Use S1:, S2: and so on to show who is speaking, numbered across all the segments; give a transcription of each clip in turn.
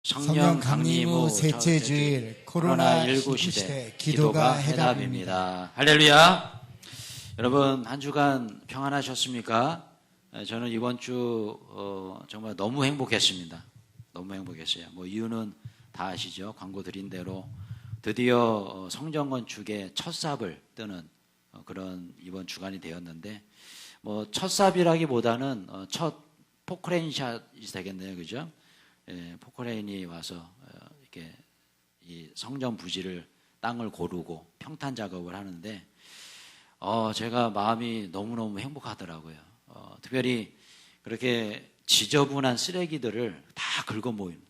S1: 성령 강림 후 셋째 주일 코로나19 시대 기도가 해답입니다.
S2: 할렐루야. 여러분 한 주간 평안하셨습니까? 저는 이번 주 정말 너무 행복했습니다. 너무 행복했어요. 이유는 다 아시죠? 광고 드린 대로 드디어 성전 건축의 첫 삽을 뜨는 그런 이번 주간이 되었는데 첫 삽이라기보다는 첫 포크레인샷이 되겠네요. 그죠? 포크레인이 와서 이렇게 이 성전 부지를 땅을 고르고 평탄 작업을 하는데 제가 마음이 너무너무 행복하더라고요. 특별히 그렇게 지저분한 쓰레기들을 다 긁어모인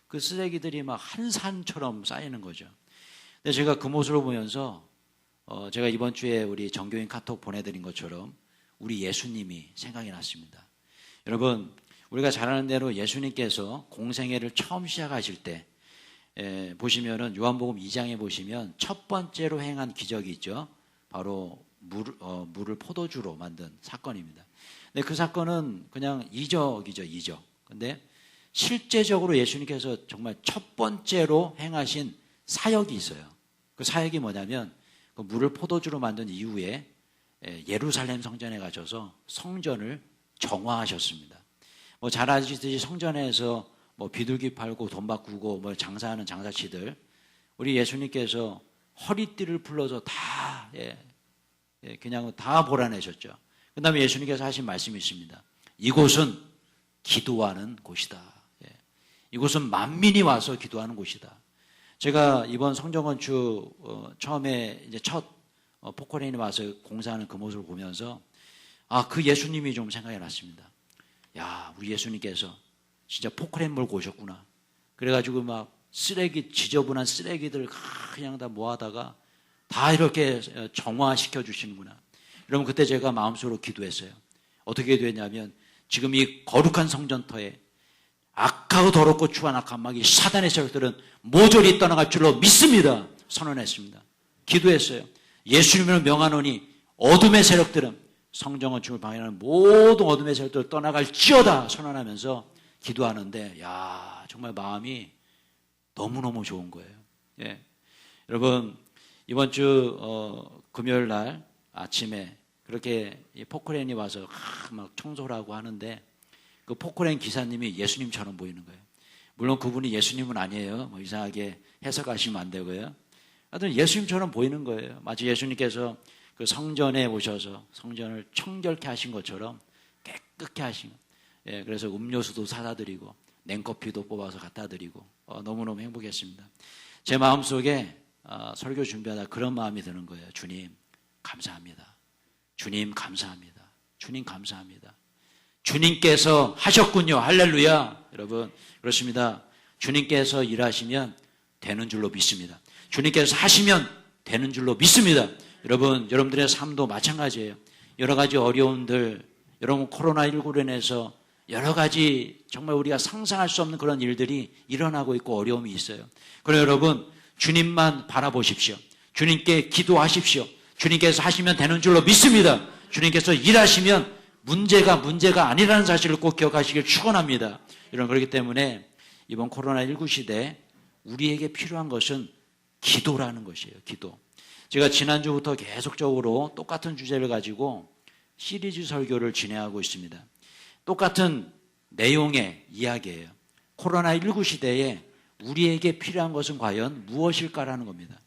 S2: 그 쓰레기들이 막 한 산처럼 쌓이는 거죠. 근데 제가 그 모습을 보면서 제가 이번 주에 우리 전교인 카톡 보내드린 것처럼 우리 예수님이 생각이 났습니다. 여러분, 우리가 잘 아는 대로 예수님께서 공생애를 처음 시작하실 때 보시면은 요한복음 2장에 보시면 첫 번째로 행한 기적이 있죠. 바로 물을 포도주로 만든 사건입니다. 근데 그 사건은 그냥 이적이죠, 이적. 근데 실제적으로 예수님께서 정말 첫 번째로 행하신 사역이 있어요. 그 사역이 뭐냐면 그 물을 포도주로 만든 이후에 예루살렘 성전에 가셔서 성전을 정화하셨습니다. 잘 아시듯이 성전에서 비둘기 팔고 돈 바꾸고 장사하는 장사치들, 우리 예수님께서 허리띠를 풀러서 다 그냥 다 몰아내셨죠. 그 다음에 예수님께서 하신 말씀이 있습니다. 이곳은 기도하는 곳이다. 이곳은 만민이 와서 기도하는 곳이다. 제가 이번 성전 건축 처음에 이제 첫 포크레인이 와서 공사하는 그 모습을 보면서 그 예수님이 좀 생각이 났습니다. 야, 우리 예수님께서 진짜 포크레인 몰고 오셨구나. 그래가지고 막 쓰레기, 지저분한 쓰레기들 그냥 다 모아다가 다 이렇게 정화시켜 주시는구나. 여러분, 그때 제가 마음속으로 기도했어요. 어떻게 기도했냐면 지금 이 거룩한 성전터에 악하고 더럽고 추한 악한 마귀 사단의 세력들은 모조리 떠나갈 줄로 믿습니다. 선언했습니다. 기도했어요. 예수님을 명하노니 어둠의 세력들은 성전 건축을 방해하는 모든 어둠의 세력들을 떠나갈지어다 선언하면서 기도하는데 정말 마음이 너무너무 좋은 거예요. 여러분, 이번 주 금요일 날 아침에 그렇게 포크레인이 와서 막 청소를 하고 하는데 그 포크레인 기사님이 예수님처럼 보이는 거예요. 물론 그분이 예수님은 아니에요. 이상하게 해석하시면 안 되고요. 하여튼 예수님처럼 보이는 거예요. 마치 예수님께서 그 성전에 오셔서 성전을 청결케 하신 것처럼 깨끗게 하신 거예요. 그래서 음료수도 사다 드리고 냉커피도 뽑아서 갖다 드리고 너무너무 행복했습니다. 제 마음속에 설교 준비하다 그런 마음이 드는 거예요. 주님 감사합니다. 주님 감사합니다. 주님 감사합니다. 주님께서 하셨군요. 할렐루야. 여러분, 그렇습니다. 주님께서 일하시면 되는 줄로 믿습니다. 주님께서 하시면 되는 줄로 믿습니다. 여러분, 여러분들의 삶도 마찬가지예요. 여러 가지 어려움들, 여러분 코로나19로 인해서 여러 가지 정말 우리가 상상할 수 없는 그런 일들이 일어나고 있고 어려움이 있어요. 그러나 여러분, 주님만 바라보십시오. 주님께 기도하십시오. 주님께서 하시면 되는 줄로 믿습니다. 주님께서 일하시면 문제가 아니라는 사실을 꼭 기억하시길 축원합니다. 여러분, 그렇기 때문에 이번 코로나19 시대에 우리에게 필요한 것은 기도라는 것이에요. 기도. 제가 지난주부터 계속적으로 똑같은 주제를 가지고 시리즈 설교를 진행하고 있습니다. 똑같은 내용의 이야기예요. 코로나19 시대에 우리에게 필요한 것은 과연 무엇일까라는 겁니다.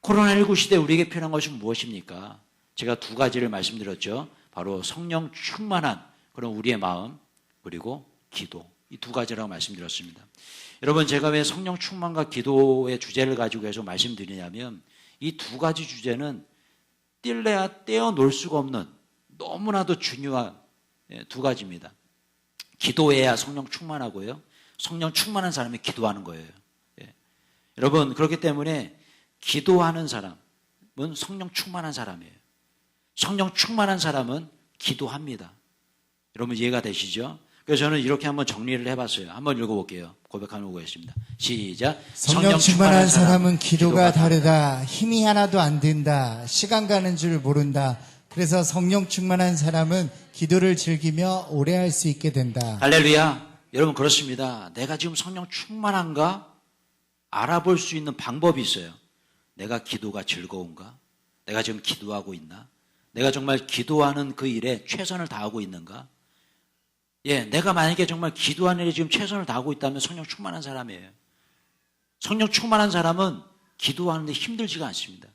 S2: 코로나19 시대에 우리에게 필요한 것은 무엇입니까? 제가 두 가지를 말씀드렸죠. 바로 성령 충만한 그런 우리의 마음, 그리고 기도. 이 두 가지라고 말씀드렸습니다. 여러분, 제가 왜 성령 충만과 기도의 주제를 가지고 계속 말씀드리냐면 이 두 가지 주제는 뗄래야 떼어놓을 수가 없는 너무나도 중요한 두 가지입니다. 기도해야 성령 충만하고요. 성령 충만한 사람이 기도하는 거예요. 여러분, 그렇기 때문에 기도하는 사람은 성령 충만한 사람이에요. 성령 충만한 사람은 기도합니다. 여러분, 이해가 되시죠? 그래서 저는 이렇게 한번 정리를 해봤어요. 한번 읽어볼게요. 고백하는 거겠습니다. 시작.
S1: 성령 충만한 사람은 기도가 다르다. 힘이 하나도 안 든다. 시간 가는 줄 모른다. 그래서 성령 충만한 사람은 기도를 즐기며 오래 할 수 있게 된다.
S2: 할렐루야. 여러분 그렇습니다. 내가 지금 성령 충만한가? 알아볼 수 있는 방법이 있어요. 내가 기도가 즐거운가? 내가 지금 기도하고 있나? 내가 정말 기도하는 그 일에 최선을 다하고 있는가? 예, 내가 만약에 정말 기도하는 일에 지금 최선을 다하고 있다면 성령 충만한 사람이에요. 성령 충만한 사람은 기도하는데 힘들지가 않습니다.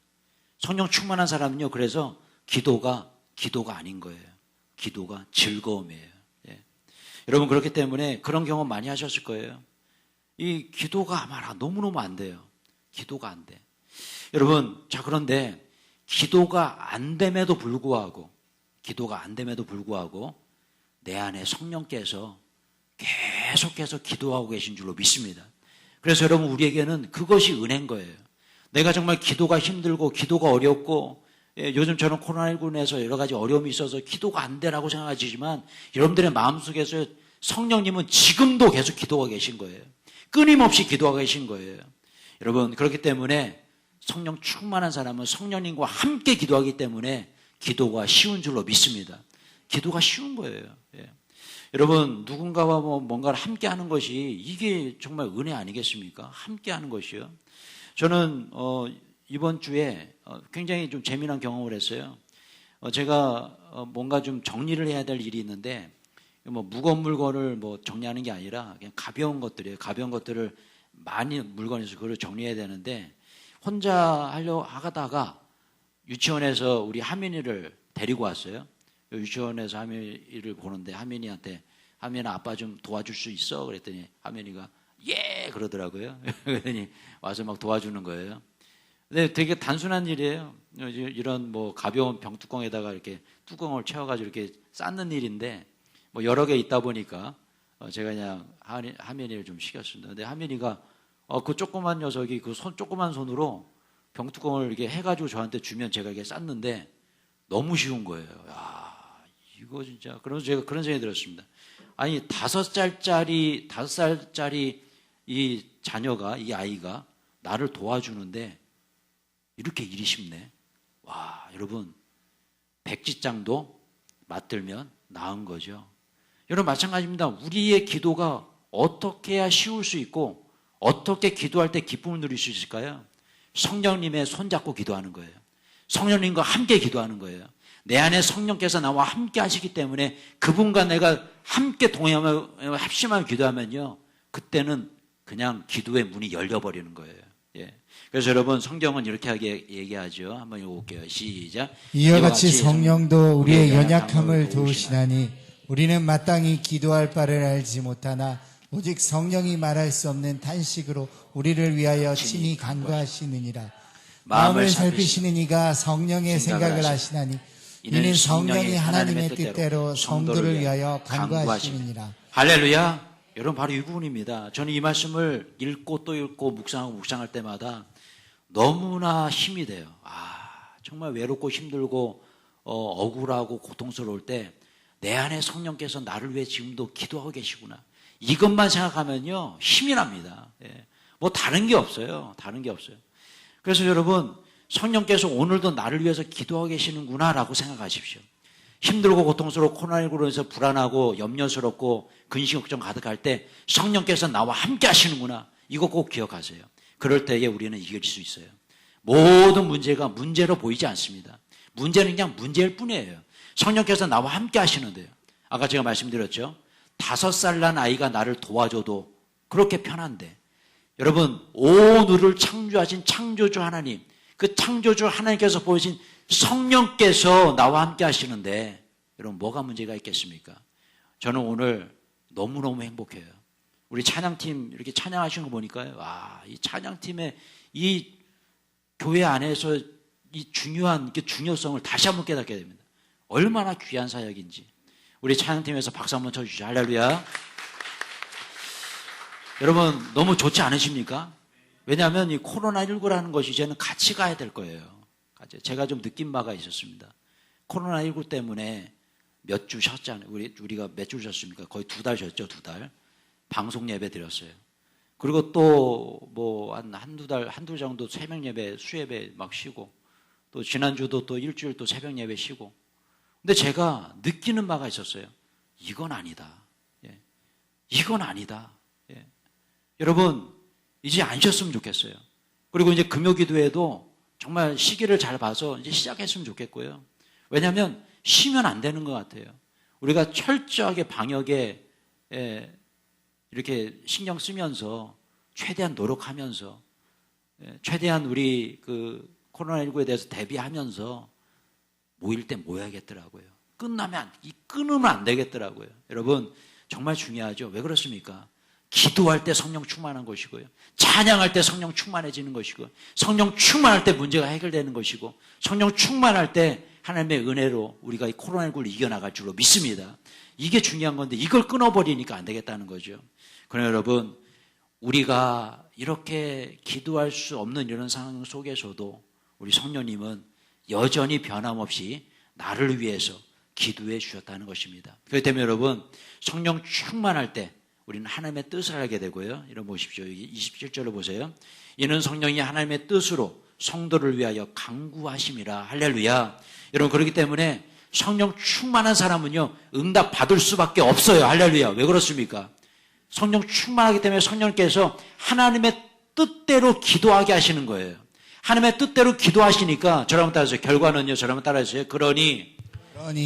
S2: 성령 충만한 사람은요, 그래서 기도가 아닌 거예요. 기도가 즐거움이에요. 예. 여러분 그렇기 때문에 그런 경험 많이 하셨을 거예요. 이 기도가 아마 너무너무 안 돼요. 기도가 안 돼. 여러분, 자, 그런데 기도가 안 됨에도 불구하고 내 안에 성령께서 계속해서 기도하고 계신 줄로 믿습니다. 그래서 여러분, 우리에게는 그것이 은혜인 거예요. 내가 정말 기도가 힘들고 기도가 어렵고, 예, 요즘처럼 코로나19로 인해서 여러 가지 어려움이 있어서 기도가 안 되라고 생각하시지만 여러분들의 마음속에서 성령님은 지금도 계속 기도하고 계신 거예요. 끊임없이 기도하고 계신 거예요. 여러분, 그렇기 때문에 성령 충만한 사람은 성령님과 함께 기도하기 때문에 기도가 쉬운 줄로 믿습니다. 기도가 쉬운 거예요. 예. 여러분, 누군가와 뭔가를 함께 하는 것이 이게 정말 은혜 아니겠습니까? 함께 하는 것이요. 저는 이번 주에 굉장히 좀 재미난 경험을 했어요. 제가 뭔가 좀 정리를 해야 될 일이 있는데 무거운 물건을 정리하는 게 아니라 그냥 가벼운 것들이에요. 가벼운 것들을 많이 물건에서 그걸 정리해야 되는데 혼자 하다가 유치원에서 우리 하민이를 데리고 왔어요. 유치원에서 하민이를 보는데 하민이한테 하민아 아빠 좀 도와줄 수 있어? 그랬더니 하민이가 예! 그러더라고요. 그러더니 와서 막 도와주는 거예요. 근데 되게 단순한 일이에요. 이런 가벼운 병뚜껑에다가 이렇게 뚜껑을 채워가지고 이렇게 쌓는 일인데 여러 개 있다 보니까 제가 그냥 하민이를 좀 시켰습니다. 근데 하민이가 그 조그만 녀석이 그 조그만 손으로 병뚜껑을 이렇게 해가지고 저한테 주면 제가 이렇게 쌌는데 너무 쉬운 거예요. 야, 이거 진짜. 그러면서 제가 그런 생각이 들었습니다. 아니, 5살짜리 이 자녀가, 이 아이가 나를 도와주는데 이렇게 일이 쉽네. 와, 여러분, 백지장도 맞들면 나은 거죠. 여러분, 마찬가지입니다. 우리의 기도가 어떻게 해야 쉬울 수 있고 어떻게 기도할 때 기쁨을 누릴 수 있을까요? 성령님의 손잡고 기도하는 거예요. 성령님과 함께 기도하는 거예요. 내 안에 성령께서 나와 함께 하시기 때문에 그분과 내가 함께 동행하며 합심하며 기도하면요, 그때는 그냥 기도의 문이 열려버리는 거예요. 예. 그래서 여러분, 성경은 이렇게 하게 얘기하죠. 한번 읽어볼게요. 시작.
S1: 이와 같이 성령도 우리의 연약함을 도우시나니 우리는 마땅히 기도할 바를 알지 못하나 오직 성령이 말할 수 없는 탄식으로 우리를 위하여 친히 간구하시느니라. 마음을 살피시는 이가 성령의 생각을 하시나니 이는 성령이 하나님의 뜻대로 성도를 위하여 간구하시느니라.
S2: 할렐루야. 여러분, 바로 이 부분입니다. 저는 이 말씀을 읽고 또 읽고 묵상할 때마다 너무나 힘이 돼요. 정말 외롭고 힘들고 억울하고 고통스러울 때 내 안에 성령께서 나를 위해 지금도 기도하고 계시구나. 이것만 생각하면요, 힘이 납니다. 예. 다른 게 없어요. 그래서 여러분, 성령께서 오늘도 나를 위해서 기도하고 계시는구나라고 생각하십시오. 힘들고 고통스럽고 코로나19로 해서 불안하고 염려스럽고 근심 걱정 가득할 때 성령께서 나와 함께 하시는구나. 이거 꼭 기억하세요. 그럴 때에 우리는 이길 수 있어요. 모든 문제가 문제로 보이지 않습니다. 문제는 그냥 문제일 뿐이에요. 성령께서 나와 함께 하시는데요. 아까 제가 말씀드렸죠. 5살 난 아이가 나를 도와줘도 그렇게 편한데, 여러분, 온 우리를 창조하신 창조주 하나님, 그 창조주 하나님께서 보이신 성령께서 나와 함께 하시는데 여러분, 뭐가 문제가 있겠습니까? 저는 오늘 너무너무 행복해요. 우리 찬양팀 이렇게 찬양하시는 거 보니까요, 이 찬양팀의 이 교회 안에서 이 중요한 중요성을 다시 한번 깨닫게 됩니다. 얼마나 귀한 사역인지. 우리 찬양팀에서 박수 한번 쳐주시죠. 할렐루야. 여러분, 너무 좋지 않으십니까? 왜냐하면 이 코로나19라는 것이 이제는 같이 가야 될 거예요. 제가 좀 느낀 바가 있었습니다. 코로나19 때문에 몇 주 쉬었잖아요. 우리가 몇 주 쉬었습니까? 거의 2달 쉬었죠, 2달. 방송 예배 드렸어요. 그리고 또 한두 달 정도 새벽 예배, 수예배 막 쉬고, 또 지난주도 또 일주일 또 새벽 예배 쉬고. 근데 제가 느끼는 바가 있었어요. 이건 아니다. 예. 이건 아니다. 예. 여러분 이제 안 쉬었으면 좋겠어요. 그리고 이제 금요기도에도 정말 시기를 잘 봐서 이제 시작했으면 좋겠고요. 왜냐하면 쉬면 안 되는 것 같아요. 우리가 철저하게 방역에 이렇게 신경 쓰면서 최대한 노력하면서 최대한 우리 그 코로나19에 대해서 대비하면서 모일 때 모여야겠더라고요. 끊으면 안 되겠더라고요. 여러분 정말 중요하죠. 왜 그렇습니까? 기도할 때 성령 충만한 것이고요. 찬양할 때 성령 충만해지는 것이고, 성령 충만할 때 문제가 해결되는 것이고, 성령 충만할 때 하나님의 은혜로 우리가 이 코로나19를 이겨나갈 줄로 믿습니다. 이게 중요한 건데 이걸 끊어버리니까 안 되겠다는 거죠. 그러나 여러분, 우리가 이렇게 기도할 수 없는 이런 상황 속에서도 우리 성령님은 여전히 변함없이 나를 위해서 기도해 주셨다는 것입니다. 그렇기 때문에 여러분, 성령 충만할 때 우리는 하나님의 뜻을 알게 되고요. 이런 보십시오. 27절을 보세요. 이는 성령이 하나님의 뜻으로 성도를 위하여 강구하심이라. 할렐루야. 여러분, 그렇기 때문에 성령 충만한 사람은요, 응답 받을 수밖에 없어요. 할렐루야. 왜 그렇습니까? 성령 충만하기 때문에 성령께서 하나님의 뜻대로 기도하게 하시는 거예요. 하나님의 뜻대로 기도하시니까 저랑 따라서 결과는요, 저랑 따라서요. 그러니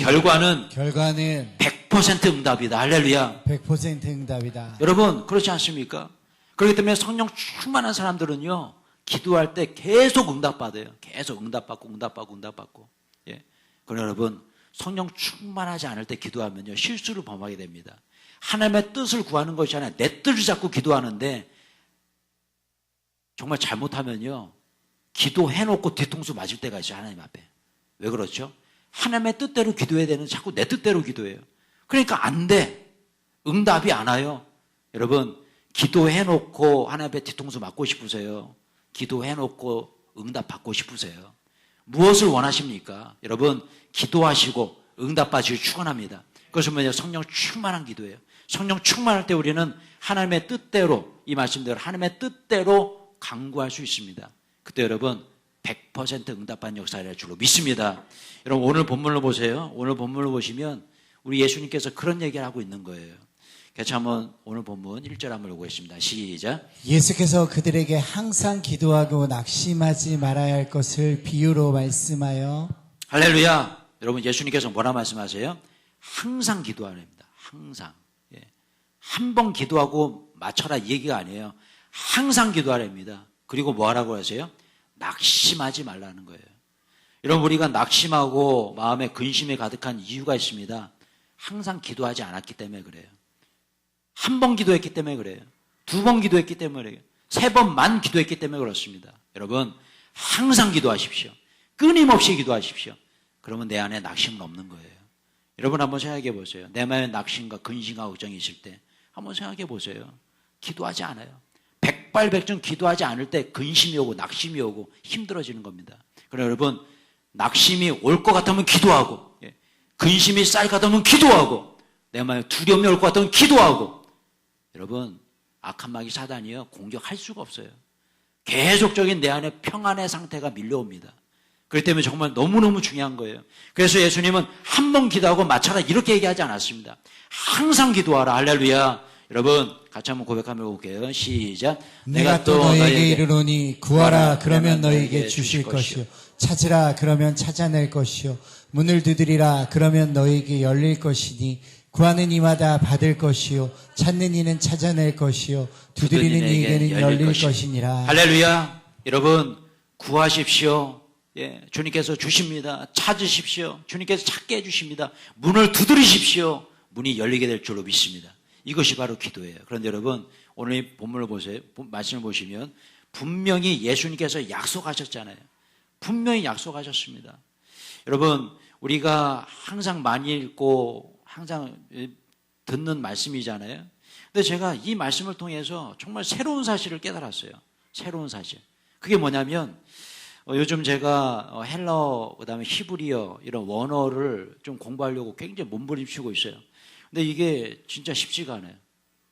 S2: 결과는 100% 응답이다. 할렐루야.
S1: 100% 응답이다.
S2: 여러분 그렇지 않습니까? 그렇기 때문에 성령 충만한 사람들은요, 기도할 때 계속 응답받아요. 계속 응답받고. 예. 그러나 여러분, 성령 충만하지 않을 때 기도하면요, 실수를 범하게 됩니다. 하나님의 뜻을 구하는 것이 아니라 내 뜻을 잡고 기도하는데 정말 잘못하면요, 기도해놓고 뒤통수 맞을 때가 있어요. 하나님 앞에. 왜 그렇죠? 하나님의 뜻대로 기도해야 되는데 자꾸 내 뜻대로 기도해요. 그러니까 안 돼. 응답이 안 와요. 여러분, 기도해놓고 하나님 앞에 뒤통수 맞고 싶으세요? 기도해놓고 응답 받고 싶으세요? 무엇을 원하십니까? 여러분, 기도하시고 응답 받으시길 축원합니다. 그것은 뭐냐? 성령 충만한 기도예요. 성령 충만할 때 우리는 하나님의 뜻대로, 이 말씀대로 하나님의 뜻대로 강구할 수 있습니다. 그때 여러분 100% 응답받는 역사를 할 줄로 믿습니다. 여러분, 오늘 본문을 보세요. 오늘 본문을 보시면 우리 예수님께서 그런 얘기를 하고 있는 거예요. 같이 한번 오늘 본문 1절 한번 보겠습니다. 시작.
S1: 예수께서 그들에게 항상 기도하고 낙심하지 말아야 할 것을 비유로 말씀하여.
S2: 할렐루야. 여러분, 예수님께서 뭐라 말씀하세요? 항상 기도하랍니다. 항상. 예. 한 번 기도하고 맞춰라 이 얘기가 아니에요. 항상 기도하랍니다. 그리고 뭐 하라고 하세요? 낙심하지 말라는 거예요. 여러분, 우리가 낙심하고 마음에 근심에 가득한 이유가 있습니다. 항상 기도하지 않았기 때문에 그래요. 한 번 기도했기 때문에 그래요. 두 번 기도했기 때문에 그래요. 세 번만 기도했기 때문에 그렇습니다. 여러분, 항상 기도하십시오. 끊임없이 기도하십시오. 그러면 내 안에 낙심은 없는 거예요. 여러분, 한번 생각해 보세요. 내 마음에 낙심과 근심과 걱정이 있을 때 한번 생각해 보세요. 기도하지 않아요. 백발백중 기도하지 않을 때 근심이 오고 낙심이 오고 힘들어지는 겁니다. 그러나 여러분, 낙심이 올 것 같으면 기도하고, 근심이 쌓일 것 같으면 기도하고, 내 마음에 두려움이 올 것 같으면 기도하고. 여러분, 악한 마귀 사단이요, 공격할 수가 없어요. 계속적인 내 안에 평안의 상태가 밀려옵니다. 그렇기 때문에 정말 너무너무 중요한 거예요. 그래서 예수님은 한 번 기도하고 마쳐라 이렇게 얘기하지 않았습니다. 항상 기도하라. 할렐루야. 여러분, 같이 한번 고백하며 볼게요. 시작.
S1: 내가 또 너에게 이르노니 구하라 그러면 너에게 주실 것이요, 찾으라 그러면 찾아낼 것이요, 문을 두드리라 그러면 너에게 열릴 것이니 구하는 이마다 받을 것이요, 찾는 이는 찾아낼 것이요, 두드리는 이에게는 열릴 것이니라.
S2: 할렐루야. 여러분, 구하십시오. 예, 주님께서 주십니다. 찾으십시오. 주님께서 찾게 해주십니다. 문을 두드리십시오. 문이 열리게 될 줄로 믿습니다. 이것이 바로 기도예요. 그런데 여러분, 오늘 이 본문을 보세요. 말씀을 보시면 분명히 예수님께서 약속하셨잖아요. 분명히 약속하셨습니다. 여러분, 우리가 항상 많이 읽고 항상 듣는 말씀이잖아요. 근데 제가 이 말씀을 통해서 정말 새로운 사실을 깨달았어요. 새로운 사실. 그게 뭐냐면, 요즘 제가 헬러, 그다음에 히브리어 이런 원어를 좀 공부하려고 굉장히 몸부림치고 있어요. 근데 이게 진짜 쉽지가 않아요.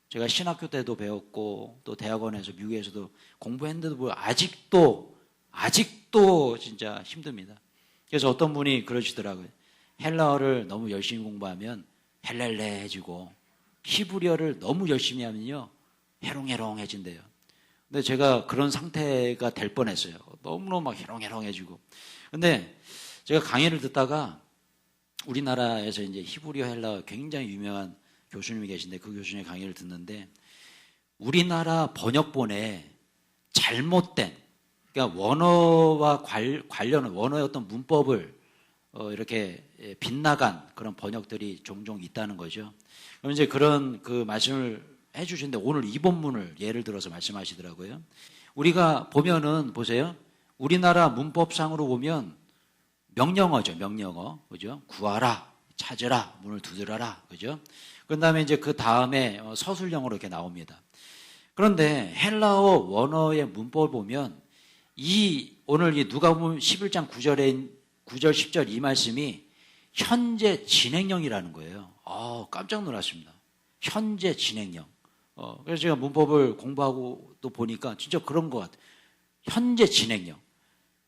S2: 제가 신학교 때도 배웠고 또 대학원에서 미국에서도 공부했는데도 아직도 진짜 힘듭니다. 그래서 어떤 분이 그러시더라고요. 헬러를 너무 열심히 공부하면 헬렐레해지고 히브리어를 너무 열심히 하면요 해롱해롱해진대요. 근데 제가 그런 상태가 될 뻔했어요. 너무너무 막 해롱해롱해지고. 근데 제가 강의를 듣다가 우리나라에서 이제 히브리어 헬라어 굉장히 유명한 교수님이 계신데 그 교수님의 강의를 듣는데 우리나라 번역본에 잘못된 그러니까 원어와 관련 원어의 어떤 문법을 이렇게 빗나간 그런 번역들이 종종 있다는 거죠. 그럼 이제 그런 그 말씀을 해주시는데 오늘 이 본문을 예를 들어서 말씀하시더라고요. 우리가 보면은 보세요. 우리나라 문법상으로 보면 명령어죠, 명령어, 그죠? 구하라, 찾으라, 문을 두드려라, 그죠? 그 다음에 이제 그 다음에 서술형으로 이렇게 나옵니다. 그런데 헬라어 원어의 문법을 보면 오늘 이 누가복음 11장 9절 10절 이 말씀이 현재 진행형이라는 거예요. 깜짝 놀랐습니다. 현재 진행형. 그래서 제가 문법을 공부하고 또 보니까 진짜 그런 것 같아요. 현재 진행형.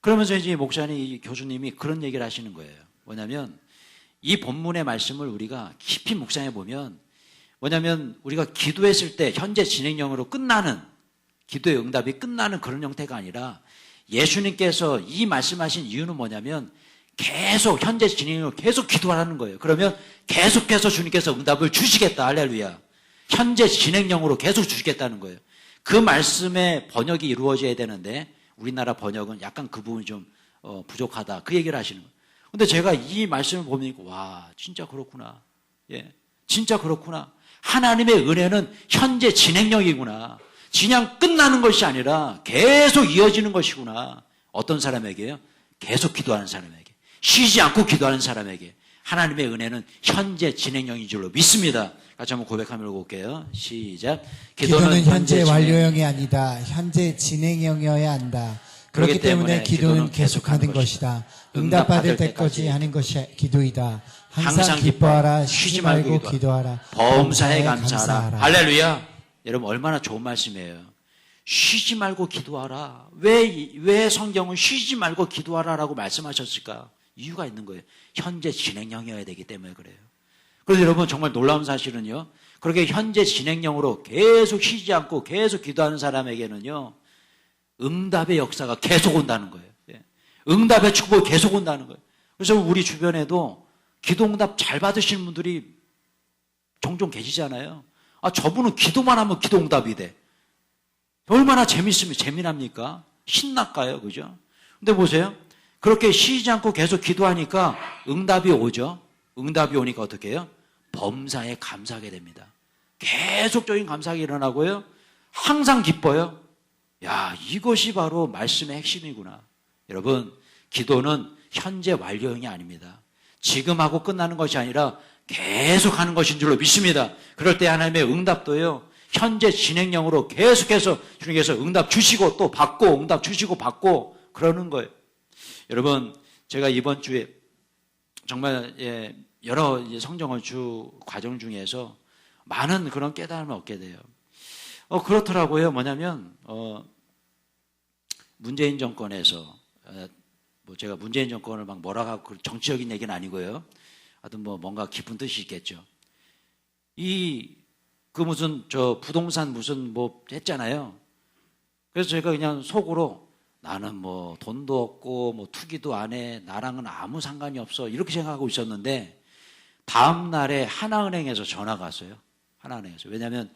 S2: 그러면서 이제 목사님, 교수님이 그런 얘기를 하시는 거예요. 뭐냐면 이 본문의 말씀을 우리가 깊이 묵상해 보면 뭐냐면 우리가 기도했을 때 현재 진행형으로 끝나는 기도의 응답이 끝나는 그런 형태가 아니라 예수님께서 이 말씀하신 이유는 뭐냐면 계속 현재 진행형으로 계속 기도하라는 거예요. 그러면 계속해서 주님께서 응답을 주시겠다. 할렐루야. 현재 진행형으로 계속 주시겠다는 거예요. 그 말씀의 번역이 이루어져야 되는데 우리나라 번역은 약간 그 부분이 좀 부족하다. 그 얘기를 하시는 거예요. 근데 제가 이 말씀을 보니까 와 진짜 그렇구나. 예, 진짜 그렇구나. 하나님의 은혜는 현재 진행형이구나. 그냥 끝나는 것이 아니라 계속 이어지는 것이구나. 어떤 사람에게요? 계속 기도하는 사람에게. 쉬지 않고 기도하는 사람에게. 하나님의 은혜는 현재 진행형인 줄로 믿습니다. 같이 한번 고백하며 볼게요. 시작.
S1: 기도는 현재 완료형이 아니다. 현재 진행형이어야 한다. 그렇기 때문에 기도는 계속하는 것이다. 응답받을 때까지 하는 것이 기도이다. 항상 기뻐하라. 쉬지 말고 기도하라.
S2: 범사에 감사하라. 할렐루야. 여러분 얼마나 좋은 말씀이에요. 쉬지 말고 기도하라. 왜 성경은 쉬지 말고 기도하라라고 말씀하셨을까? 이유가 있는 거예요. 현재 진행형이어야 되기 때문에 그래요. 그래서 여러분 정말 놀라운 사실은요. 그렇게 현재 진행형으로 계속 쉬지 않고 계속 기도하는 사람에게는요. 응답의 역사가 계속 온다는 거예요. 응답의 축복이 계속 온다는 거예요. 그래서 우리 주변에도 기도 응답 잘 받으시는 분들이 종종 계시잖아요. 저분은 기도만 하면 기도 응답이 돼. 얼마나 재미납니까? 신날까요? 그죠? 근데 보세요. 그렇게 쉬지 않고 계속 기도하니까 응답이 오죠. 응답이 오니까 어떻게 해요? 범사에 감사하게 됩니다. 계속적인 감사가 일어나고요. 항상 기뻐요. 야, 이것이 바로 말씀의 핵심이구나. 여러분, 기도는 현재 완료형이 아닙니다. 지금 하고 끝나는 것이 아니라 계속 하는 것인 줄로 믿습니다. 그럴 때 하나님의 응답도요. 현재 진행형으로 계속해서 주님께서 응답 주시고 또 받고 응답 주시고 받고 그러는 거예요. 여러분, 제가 이번 주에 정말 여러 성경언주 과정 중에서 많은 그런 깨달음을 얻게 돼요. 그렇더라고요. 뭐냐면 문재인 정권에서 제가 문재인 정권을 막 뭐라고 정치적인 얘기는 아니고요. 하여튼 뭔가 깊은 뜻이 있겠죠. 무슨 부동산 무슨 했잖아요. 그래서 제가 그냥 속으로 나는 돈도 없고 투기도 안 해. 나랑은 아무 상관이 없어. 이렇게 생각하고 있었는데 다음 날에 하나은행에서 전화가 왔어요. 하나은행에서. 왜냐하면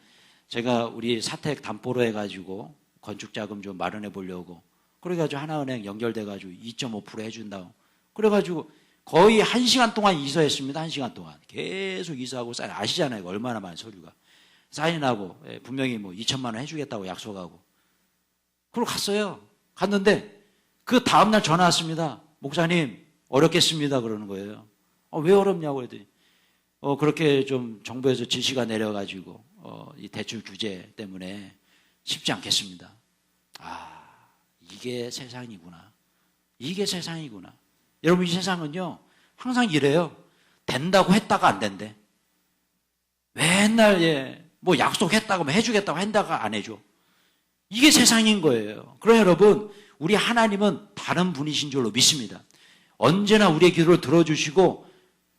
S2: 제가 우리 사택 담보로 해가지고 건축자금 좀 마련해 보려고 그래가지고 하나은행 연결돼가지고 2.5% 해준다고 그래가지고 거의 1시간 동안 이서했습니다. 1시간 동안 계속 이서하고 사인 아시잖아요. 얼마나 많은 서류가 사인하고 분명히 2천만 원 해주겠다고 약속하고 그러고 갔어요. 갔는데 그 다음날 전화 왔습니다. 목사님 어렵겠습니다 그러는 거예요. 왜 어렵냐고 그랬더니 그렇게 좀 정부에서 지시가 내려가지고 이 대출 규제 때문에 쉽지 않겠습니다. 이게 세상이구나. 이게 세상이구나. 여러분 이 세상은요 항상 이래요. 된다고 했다가 안 된대. 맨날 약속했다고 해주겠다고 한다가 안 해줘. 이게 세상인 거예요. 그러나 여러분 우리 하나님은 다른 분이신 줄로 믿습니다. 언제나 우리의 기도를 들어주시고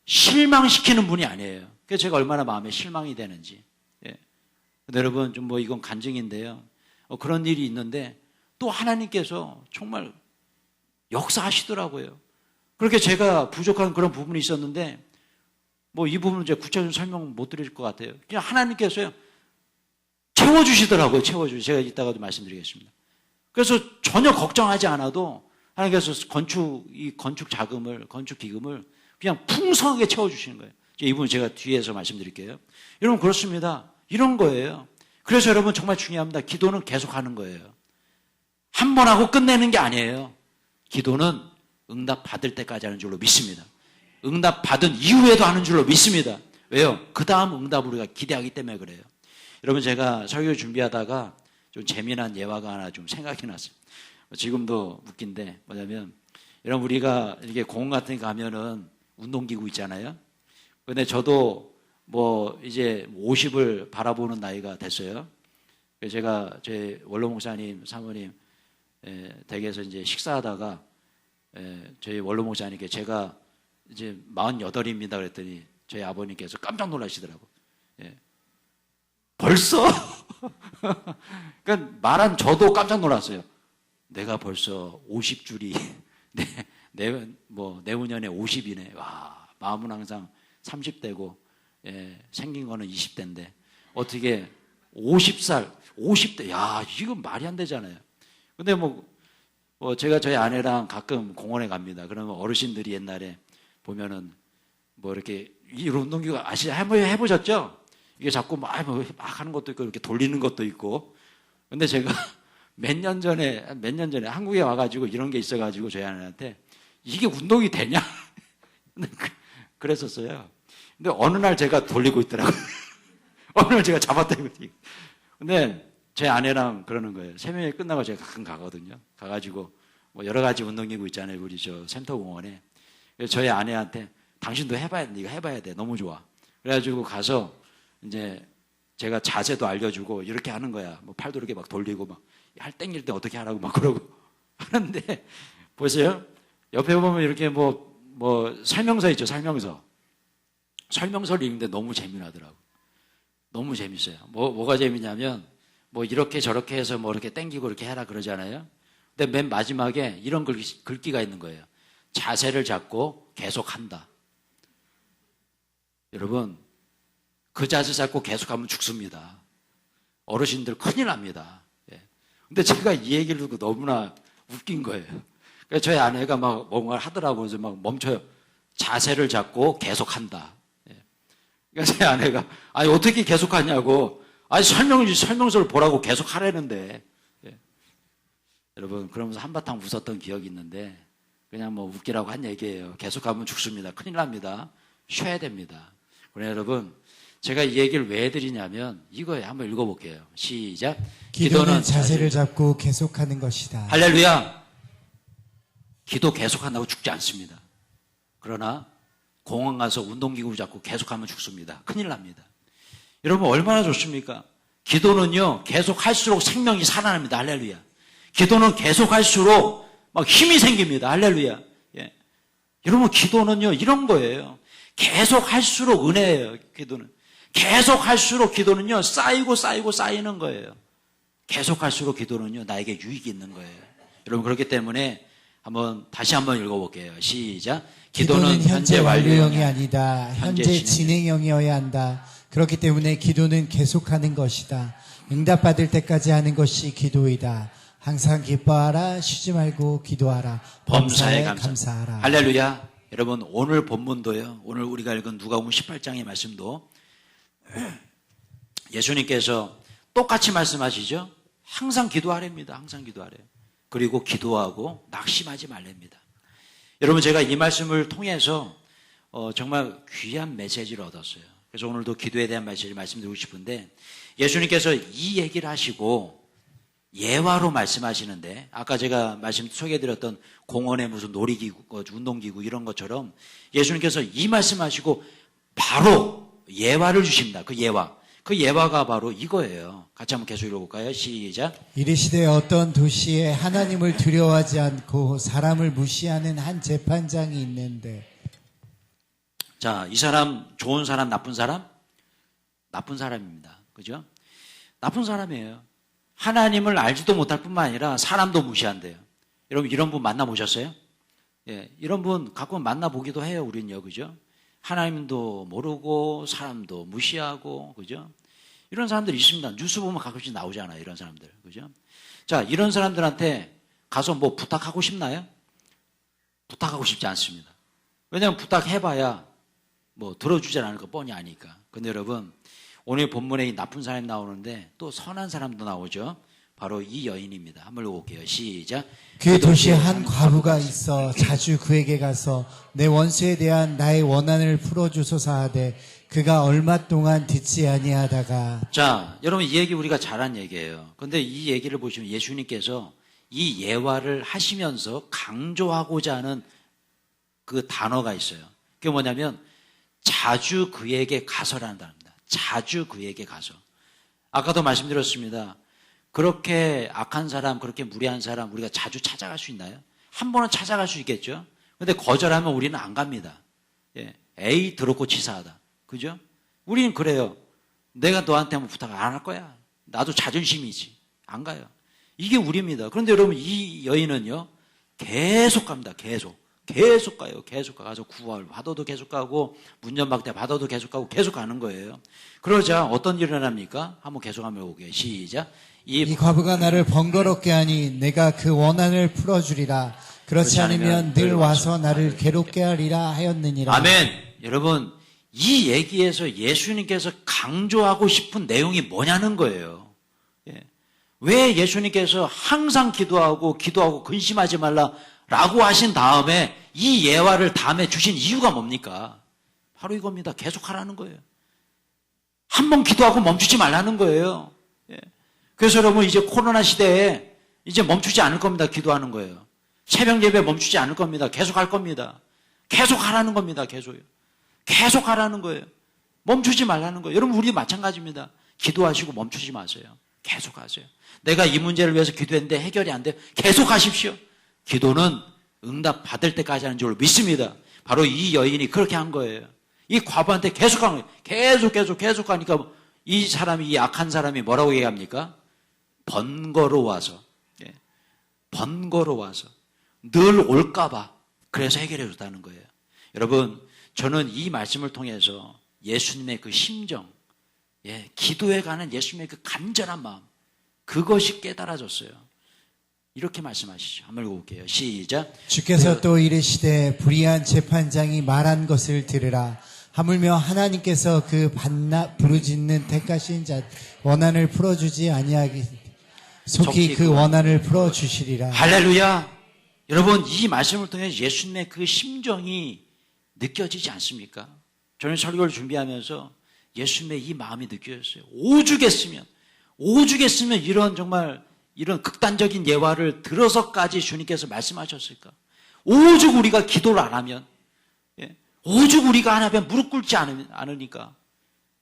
S2: 실망시키는 분이 아니에요. 그래서 제가 얼마나 마음에 실망이 되는지 근데 여러분 좀 뭐 이건 간증인데요. 그런 일이 있는데 또 하나님께서 정말 역사하시더라고요. 그렇게 제가 부족한 그런 부분이 있었는데 뭐 이 부분은 제가 구체적으로 설명 못 드릴 것 같아요. 그냥 하나님께서요 채워주시더라고요. 제가 이따가도 말씀드리겠습니다. 그래서 전혀 걱정하지 않아도 하나님께서 건축 자금을, 건축 기금을 그냥 풍성하게 채워주시는 거예요. 이 부분 제가 뒤에서 말씀드릴게요. 여러분 그렇습니다. 이런 거예요. 그래서 여러분 정말 중요합니다. 기도는 계속하는 거예요. 한 번 하고 끝내는 게 아니에요. 기도는 응답 받을 때까지 하는 줄로 믿습니다. 응답 받은 이후에도 하는 줄로 믿습니다. 왜요? 그 다음 응답을 우리가 기대하기 때문에 그래요. 여러분 제가 설교 준비하다가 좀 재미난 예화가 하나 좀 생각이 났어요. 지금도 웃긴데 뭐냐면 여러분 우리가 이렇게 공원 같은 데 가면은 운동기구 있잖아요. 근데 저도 뭐 이제 50을 바라보는 나이가 됐어요. 그래서 제가 제 원로 목사님 사모님 댁에서 이제 식사하다가 저희 원로 목사님께 제가 이제 48입니다 그랬더니 저희 아버님께서 깜짝 놀라시더라고. 벌써? 그러니까 말한 저도 깜짝 놀랐어요. 내가 벌써 50줄이 내후년에 50이네. 와, 마음은 항상 30대고 생긴 거는 20대인데 어떻게 50대 야 이건 말이 안 되잖아요. 근데 뭐 제가 저희 아내랑 가끔 공원에 갑니다. 그러면 어르신들이 옛날에 보면은 뭐 이렇게 이 운동기구 해보셨죠? 이게 자꾸 막 하는 것도 있고 이렇게 돌리는 것도 있고. 근데 제가 몇 년 전에 한국에 와가지고 이런 게 있어가지고 저희 아내한테 이게 운동이 되냐? 그랬었어요. 근데 어느 날 제가 돌리고 있더라고요. 어느 날 제가 잡았다고. 근데 제 아내랑 그러는 거예요. 새벽에 끝나고 제가 가끔 가거든요. 가가지고 뭐 여러 가지 운동기구 있잖아요. 우리 저 센터공원에. 그래서 저희 아내한테 당신도 해봐야 돼. 네가 해봐야 돼. 너무 좋아. 그래가지고 가서 이제 제가 자세도 알려주고 이렇게 하는 거야. 뭐 팔도 이렇게 막 돌리고 막 땡길 때 어떻게 하라고 막 그러고 하는데 보세요. 옆에 보면 이렇게 뭐 설명서 있죠. 설명서를 읽는데 너무 재미나더라고. 너무 재밌어요. 뭐가 재미냐면 뭐 이렇게 저렇게 해서 뭐 이렇게 땡기고 이렇게 해라 그러잖아요. 근데 맨 마지막에 이런 글귀가 있는 거예요. 자세를 잡고 계속한다. 여러분 그 자세 잡고 계속하면 죽습니다. 어르신들 큰일 납니다. 근데 제가 이 얘기를 듣고 너무나 웃긴 거예요. 그래서 저희 아내가 막 뭔가 하더라고요. 그래서 막 멈춰요. 자세를 잡고 계속한다. 그러니까 제 아내가 아니 어떻게 계속하냐고. 아니 설명서를 보라고 계속 하라는데. 여러분 그러면서 한바탕 웃었던 기억이 있는데 그냥 뭐 웃기라고 한 얘기예요. 계속하면 죽습니다. 큰일 납니다. 쉬어야 됩니다. 그래 여러분 제가 이 얘기를 왜 드리냐면 이거예요. 한번 읽어볼게요. 시작.
S1: 기도는 자세를 잡고 계속하는 것이다.
S2: 할렐루야. 기도 계속한다고 죽지 않습니다. 그러나 공원 가서 운동기구 잡고 계속하면 죽습니다. 큰일 납니다. 여러분 얼마나 좋습니까? 기도는요 계속할수록 생명이 살아납니다. 할렐루야. 기도는 계속할수록 막 힘이 생깁니다. 할렐루야. 여러분 기도는요 이런 거예요. 계속할수록 은혜예요. 기도는 계속할수록 기도는요 쌓이는 거예요. 계속할수록 기도는요 나에게 유익이 있는 거예요. 여러분 그렇기 때문에 다시 한번 읽어볼게요. 시작.
S1: 기도는 현재 완료형이 아니다. 현재 진행형이어야 한다. 그렇기 때문에 기도는 계속하는 것이다. 응답받을 때까지 하는 것이 기도이다. 항상 기뻐하라. 쉬지 말고 기도하라. 범사에 감사하라.
S2: 할렐루야. 여러분 오늘 본문도요. 오늘 우리가 읽은 누가복음 18장의 말씀도 예수님께서 똑같이 말씀하시죠. 항상 기도하랍니다. 항상 기도하래요. 그리고 기도하고 낙심하지 말랍니다. 여러분 제가 이 말씀을 통해서 정말 귀한 메시지를 얻었어요. 그래서 오늘도 기도에 대한 메시지를 말씀드리고 싶은데 예수님께서 이 얘기를 하시고 예화로 말씀하시는데 아까 제가 소개해드렸던 공원에 무슨 놀이기구, 운동기구 이런 것처럼 예수님께서 이 말씀하시고 바로 예화를 주십니다. 그 예화가 바로 이거예요. 같이 한번 계속 읽어볼까요? 시작.
S1: 이르시되 어떤 도시에 하나님을 두려워하지 않고 사람을 무시하는 한 재판장이 있는데
S2: 자, 이 사람 좋은 사람 나쁜 사람? 나쁜 사람입니다. 그죠? 나쁜 사람이에요. 하나님을 알지도 못할 뿐만 아니라 사람도 무시한대요. 여러분 이런 분 만나보셨어요? 예, 이런 분 가끔 만나보기도 해요. 우리는요. 그죠? 하나님도 모르고 사람도 무시하고 그죠? 이런 사람들이 있습니다. 뉴스 보면 가끔씩 나오잖아요. 이런 사람들. 그죠? 자, 이런 사람들한테 가서 뭐 부탁하고 싶나요? 부탁하고 싶지 않습니다. 왜냐하면 부탁해봐야 뭐 들어주지 않을 거 뻔히 아니까. 근데 여러분 오늘 본문에 이 나쁜 사람이 나오는데 또 선한 사람도 나오죠. 바로 이 여인입니다. 한번 읽어볼게요. 시작.
S1: 그 도시에 한 과부가 있어 자주 그에게 가서 내 원수에 대한 나의 원한을 풀어주소서 하되 그가 얼마 동안 듣지 아니하다가.
S2: 자, 여러분 이 얘기 우리가 잘한 얘기예요. 근데 이 얘기를 보시면 예수님께서 이 예화를 하시면서 강조하고자 하는 그 단어가 있어요. 그게 뭐냐면 자주 그에게 가서라는 단어입니다. 자주 그에게 가서. 아까도 말씀드렸습니다. 그렇게 악한 사람, 그렇게 무례한 사람 우리가 자주 찾아갈 수 있나요? 한 번은 찾아갈 수 있겠죠. 근데 거절하면 우리는 안 갑니다. 예, 에이 더럽고 치사하다. 그죠? 우리는 그래요. 내가 너한테 한번 부탁 안 할 거야. 나도 자존심이지. 안 가요. 이게 우리입니다. 그런데 여러분 이 여인은요. 계속 갑니다. 계속 가요. 계속 가서 구할 받아도 계속 가고 문전박대 받아도 계속 가고 계속 가는 거예요. 그러자 어떤 일이 일어납니까? 한번 계속 한번 해보게요. 시작.
S1: 이 과부가 나를 번거롭게 하니 내가 그 원한을 풀어주리라. 그렇지 않으면 늘 와서 나를 괴롭게 하리라 하였느니라.
S2: 아멘. 여러분 이 얘기에서 예수님께서 강조하고 싶은 내용이 뭐냐는 거예요. 예. 왜 예수님께서 항상 기도하고 근심하지 말라라고 하신 다음에 이 예화를 다음에 주신 이유가 뭡니까? 바로 이겁니다. 계속하라는 거예요. 한 번 기도하고 멈추지 말라는 거예요. 예. 그래서 여러분 이제 코로나 시대에 이제 멈추지 않을 겁니다. 기도하는 거예요. 새벽 예배 멈추지 않을 겁니다. 계속 할 겁니다. 계속 하라는 겁니다. 계속요. 계속 하라는 거예요. 멈추지 말라는 거예요. 여러분 우리 마찬가지입니다. 기도하시고 멈추지 마세요. 계속 하세요. 내가 이 문제를 위해서 기도했는데 해결이 안 돼요. 계속 하십시오. 기도는 응답 받을 때까지 하는 줄 믿습니다. 바로 이 여인이 그렇게 한 거예요. 이 과부한테 계속 한 거예요. 계속 하니까 이 사람이, 이 악한 사람이 뭐라고 얘기합니까? 번거로워서. 예. 번거로워서. 늘 올까봐. 그래서 해결해 줬다는 거예요. 여러분, 저는 이 말씀을 통해서 예수님의 그 심정, 예, 기도에 관한 예수님의 그 간절한 마음, 그것이 깨달아졌어요. 이렇게 말씀하시죠. 한번 읽어볼게요. 시작.
S1: 주께서 또 이르시되 불의한 재판장이 말한 것을 들으라. 하물며 하나님께서 그 부르짖는 택하신 자 원한을 풀어주지 아니하기 속히 그 원한을 풀어주시리라.
S2: 할렐루야. 여러분 이 말씀을 통해 예수님의 그 심정이 느껴지지 않습니까? 저는 설교를 준비하면서 예수님의 이 마음이 느껴졌어요. 오죽했으면 이런 극단적인 예화를 들어서까지 주님께서 말씀하셨을까? 오죽 우리가 기도를 안 하면, 예? 오죽 우리가 안 하면 무릎 꿇지 않으니까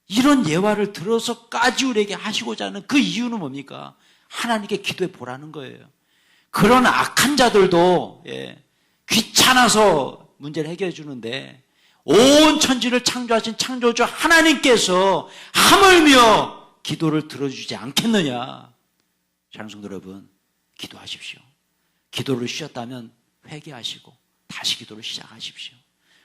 S2: 이런 예화를 들어서까지 우리에게 하시고자 하는 그 이유는 뭡니까? 하나님께 기도해 보라는 거예요. 그런 악한 자들도 귀찮아서 문제를 해결해 주는데 온 천지를 창조하신 창조주 하나님께서 하물며 기도를 들어주지 않겠느냐. 사랑하는 성도 여러분, 기도하십시오. 기도를 쉬었다면 회개하시고 다시 기도를 시작하십시오.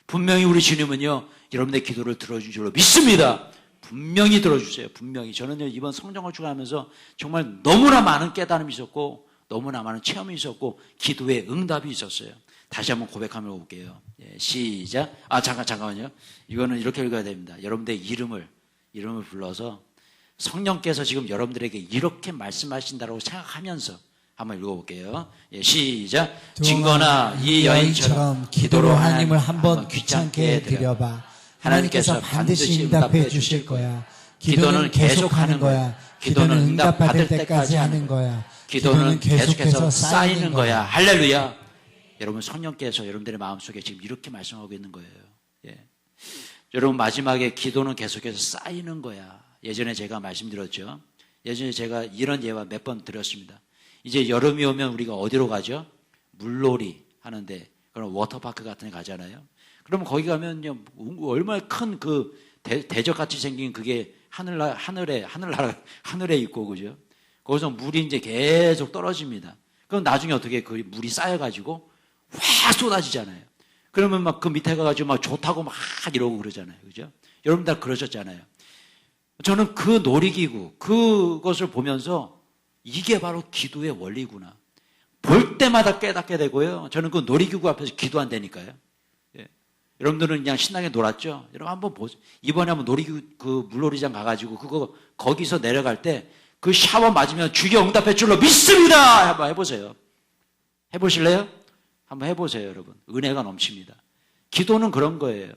S2: 분명히 우리 주님은요, 여러분의 기도를 들어준 줄로 믿습니다. 분명히 들어주세요. 분명히. 저는요, 이번 성령을 주관하면서 정말 너무나 많은 깨달음이 있었고 너무나 많은 체험이 있었고 기도에 응답이 있었어요. 다시 한번 고백하며 볼게요. 시작. 잠깐만요. 이거는 이렇게 읽어야 됩니다. 여러분들의 이름을 불러서 성령께서 지금 여러분들에게 이렇게 말씀하신다고 생각하면서 한번 읽어볼게요. 시작. 증거나 이 여인처럼 기도로 하나님을 한번 귀찮게 드려봐.
S1: 하나님께서 반드시 응답해 주실 거야. 기도는 계속하는 거야. 기도는 응답받을 때까지 하는 거야.
S2: 기도는 계속해서 쌓이는 거야. 할렐루야. 여러분 성령께서 여러분들의 마음속에 지금 이렇게 말씀하고 있는 거예요. 예. 여러분 마지막에 기도는 계속해서 쌓이는 거야. 예전에 제가 말씀드렸죠. 예전에 제가 이런 예화 몇 번 드렸습니다. 이제 여름이 오면 우리가 어디로 가죠? 물놀이 하는데 그런 워터파크 같은 데 가잖아요. 그러면 거기 가면요 얼마나 큰 그 대적같이 생긴 그게 하늘에 있고, 그죠? 거기서 물이 이제 계속 떨어집니다. 그럼 나중에 어떻게 그 물이 쌓여가지고 확 쏟아지잖아요. 그러면 막 그 밑에 가가지고 막 좋다고 막 이러고 그러잖아요. 그죠? 여러분 다 그러셨잖아요. 저는 그 놀이기구, 그것을 보면서 이게 바로 기도의 원리구나. 볼 때마다 깨닫게 되고요. 저는 그 놀이기구 앞에서 기도한다니까요. 예. 여러분들은 그냥 신나게 놀았죠? 여러분 한번 보세요. 이번에 한번 놀이기구, 그 물놀이장 가가지고 거기서 내려갈 때 그 샤워 맞으면 주여 응답할 줄로 믿습니다! 한번 해보세요. 해보실래요? 한번 해보세요, 여러분. 은혜가 넘칩니다. 기도는 그런 거예요.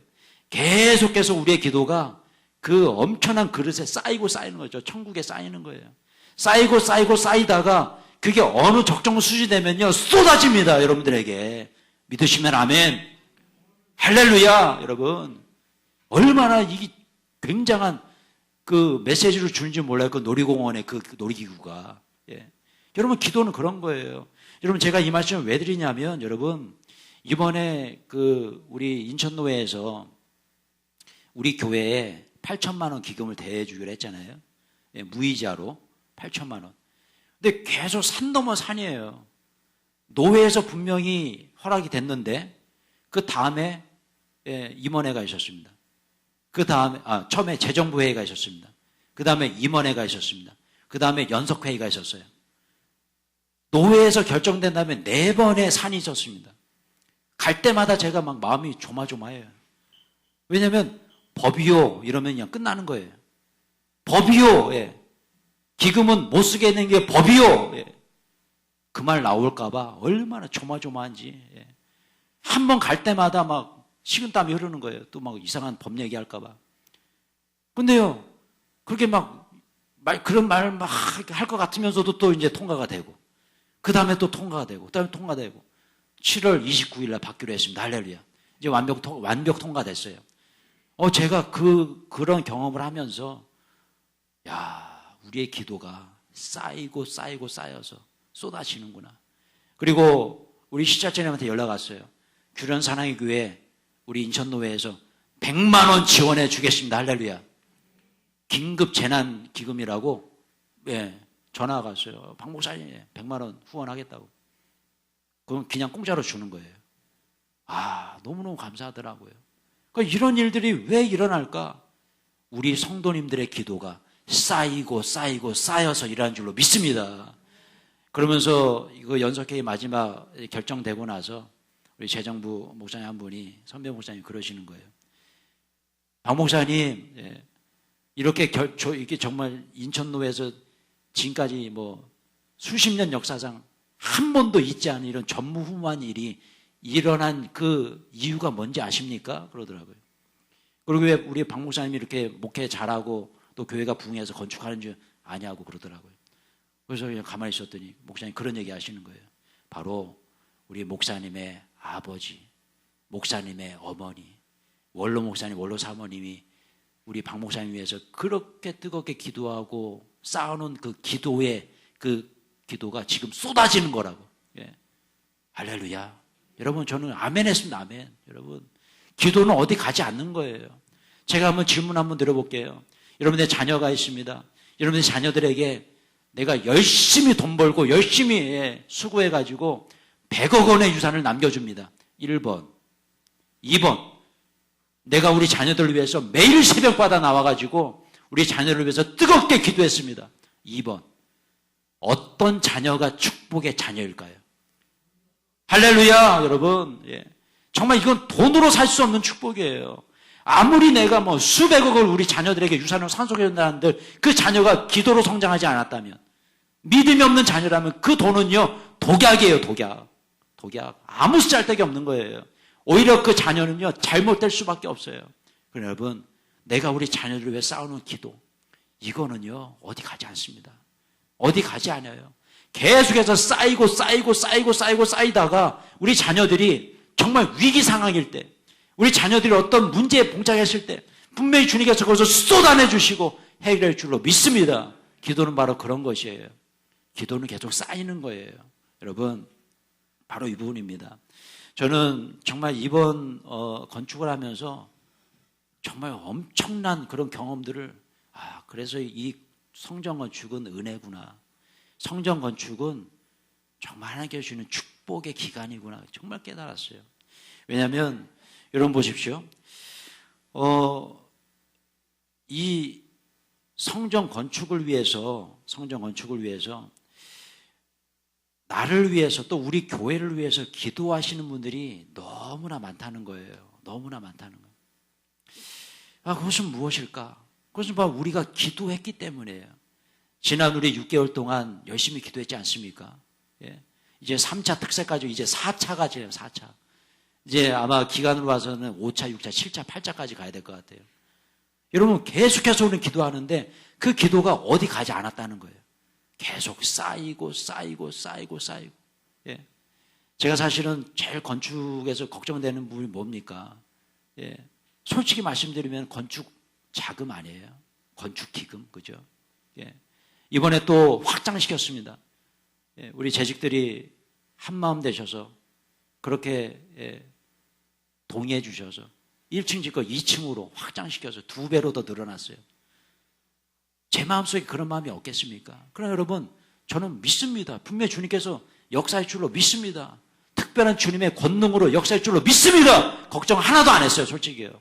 S2: 계속해서 우리의 기도가 그 엄청난 그릇에 쌓이고 쌓이는 거죠. 천국에 쌓이는 거예요. 쌓이고 쌓이고 쌓이다가 그게 어느 적정 수준이 되면요, 쏟아집니다, 여러분들에게. 믿으시면 아멘. 할렐루야, 여러분. 얼마나 이게 굉장한 그 메시지를 주는지 몰라요. 그 놀이공원의 그 놀이기구가. 예. 여러분, 기도는 그런 거예요. 여러분, 제가 이 말씀을 왜 드리냐면, 여러분, 이번에 그 우리 인천노회에서 우리 교회에 8천만 원 기금을 대주기로 했잖아요. 예, 무이자로 8천만 원. 근데 계속 산 넘어 산이에요. 노회에서 분명히 허락이 됐는데 그 다음에 임원회가 있었습니다. 그 다음에 처음에 재정부회의가 있었습니다. 그 다음에 임원회가 있었습니다. 그 다음에 연석회의가 있었어요. 노회에서 결정된 다음에 4번의 산이 있었습니다. 갈 때마다 제가 막 마음이 조마조마해요. 왜냐하면 법이요 이러면 그냥 끝나는 거예요. 법이요. 예. 기금은 못 쓰게 되는 게 법이요. 예. 그 말 나올까봐 얼마나 조마조마한지. 예. 한 번 갈 때마다 막 식은땀이 흐르는 거예요. 또 막 이상한 법 얘기할까봐. 근데요, 그렇게 그런 말 막 할 것 같으면서도 또 이제 통과가 되고, 그 다음에 또 통과가 되고, 그 다음에 통과되고, 7월 29일 날 받기로 했습니다. 할렐루야. 이제 완벽 통과됐어요. 제가 그런 경험을 하면서, 우리의 기도가 쌓이고 쌓이고 쌓여서 쏟아지는구나. 그리고 우리 시자체님한테 연락 왔어요. 규련 사랑의 교회 우리 인천노회에서 100만 원 지원해 주겠습니다. 할렐루야. 긴급 재난 기금이라고 전화가 왔어요. 박 목사님 100만 원 후원하겠다고. 그건 그냥 공짜로 주는 거예요. 너무너무 감사하더라고요. 그러니까 이런 일들이 왜 일어날까? 우리 성도님들의 기도가 쌓이고 쌓이고 쌓여서 일하는 줄로 믿습니다. 그러면서 이거 연석회의 마지막 결정되고 나서 우리 재정부 목사님 한 분이, 선배 목사님 그러시는 거예요. 박 목사님, 이렇게 이게 정말 인천노회에서 지금까지 수십 년 역사상 한 번도 있지 않은 이런 전무후무한 일이 일어난 그 이유가 뭔지 아십니까? 그러더라고요. 그리고 왜 우리 박 목사님이 이렇게 목회 잘하고 또 교회가 부흥해서 건축하는 줄 아냐고 그러더라고요. 그래서 그냥 가만히 있었더니 목사님 그런 얘기 하시는 거예요. 바로 우리 목사님의 아버지, 목사님의 어머니, 원로 목사님, 원로 사모님이 우리 박 목사님 위해서 그렇게 뜨겁게 기도하고 쌓아놓은 그 기도의 그 기도가 지금 쏟아지는 거라고. 할렐루야. 여러분, 저는 아멘 했습니다. 아멘. 여러분, 기도는 어디 가지 않는 거예요. 제가 한번 질문 한번 드려볼게요. 여러분의 자녀가 있습니다. 여러분의 자녀들에게 내가 열심히 돈 벌고 열심히 수고해가지고 100억 원의 유산을 남겨줍니다. 1번. 2번. 내가 우리 자녀들을 위해서 매일 새벽마다 나와가지고 우리 자녀를 위해서 뜨겁게 기도했습니다. 2번. 어떤 자녀가 축복의 자녀일까요? 할렐루야, 여러분. 정말 이건 돈으로 살 수 없는 축복이에요. 아무리 내가 수백억을 우리 자녀들에게 유산을 상속해준다 한들 그 자녀가 기도로 성장하지 않았다면, 믿음이 없는 자녀라면 그 돈은요, 독약이에요, 독약. 아무 쓸데기 없는 거예요. 오히려 그 자녀는요, 잘못될 수밖에 없어요. 그러나 여러분, 내가 우리 자녀들을 위해 싸우는 기도, 이거는요, 어디 가지 않습니다. 어디 가지 않아요. 계속해서 쌓이다가 우리 자녀들이 정말 위기 상황일 때, 우리 자녀들이 어떤 문제에 봉착했을 때 분명히 주님께서 그것을 쏟아내 주시고 해결할 줄로 믿습니다. 기도는 바로 그런 것이에요. 기도는 계속 쌓이는 거예요. 여러분, 바로 이 부분입니다. 저는 정말 이번 건축을 하면서 정말 엄청난 그런 경험들을 그래서 이 성전 건축은 은혜구나. 성전 건축은 정말 하나님께서 주는 축복의 기간이구나. 정말 깨달았어요. 왜냐하면 여러분 보십시오. 이 성전 건축을 위해서 나를 위해서 또 우리 교회를 위해서 기도하시는 분들이 너무나 많다는 거예요. 너무나 많다는 거예요. 그것은 무엇일까? 그것은 바로 우리가 기도했기 때문이에요. 지난 우리 6개월 동안 열심히 기도했지 않습니까? 예. 이제 3차 특세까지 이제 4차가 지나요. 4차. 이제 아마 기간으로 봐서는 5차, 6차, 7차, 8차까지 가야 될 것 같아요. 여러분 계속해서 우리는 기도하는데 그 기도가 어디 가지 않았다는 거예요. 계속 쌓이고. 예. 제가 사실은 제일 건축에서 걱정되는 부분이 뭡니까? 예. 솔직히 말씀드리면 건축 자금 아니에요. 건축 기금, 그죠? 예. 이번에 또 확장시켰습니다. 예. 우리 재직들이 한마음 되셔서 그렇게 동의해 주셔서 1층 짓고 2층으로 확장시켜서 2배로 더 늘어났어요. 제 마음속에 그런 마음이 없겠습니까? 그러나 여러분, 저는 믿습니다. 분명히 주님께서 역사의 줄로 믿습니다. 특별한 주님의 권능으로 역사의 줄로 믿습니다. 걱정 하나도 안 했어요, 솔직히요.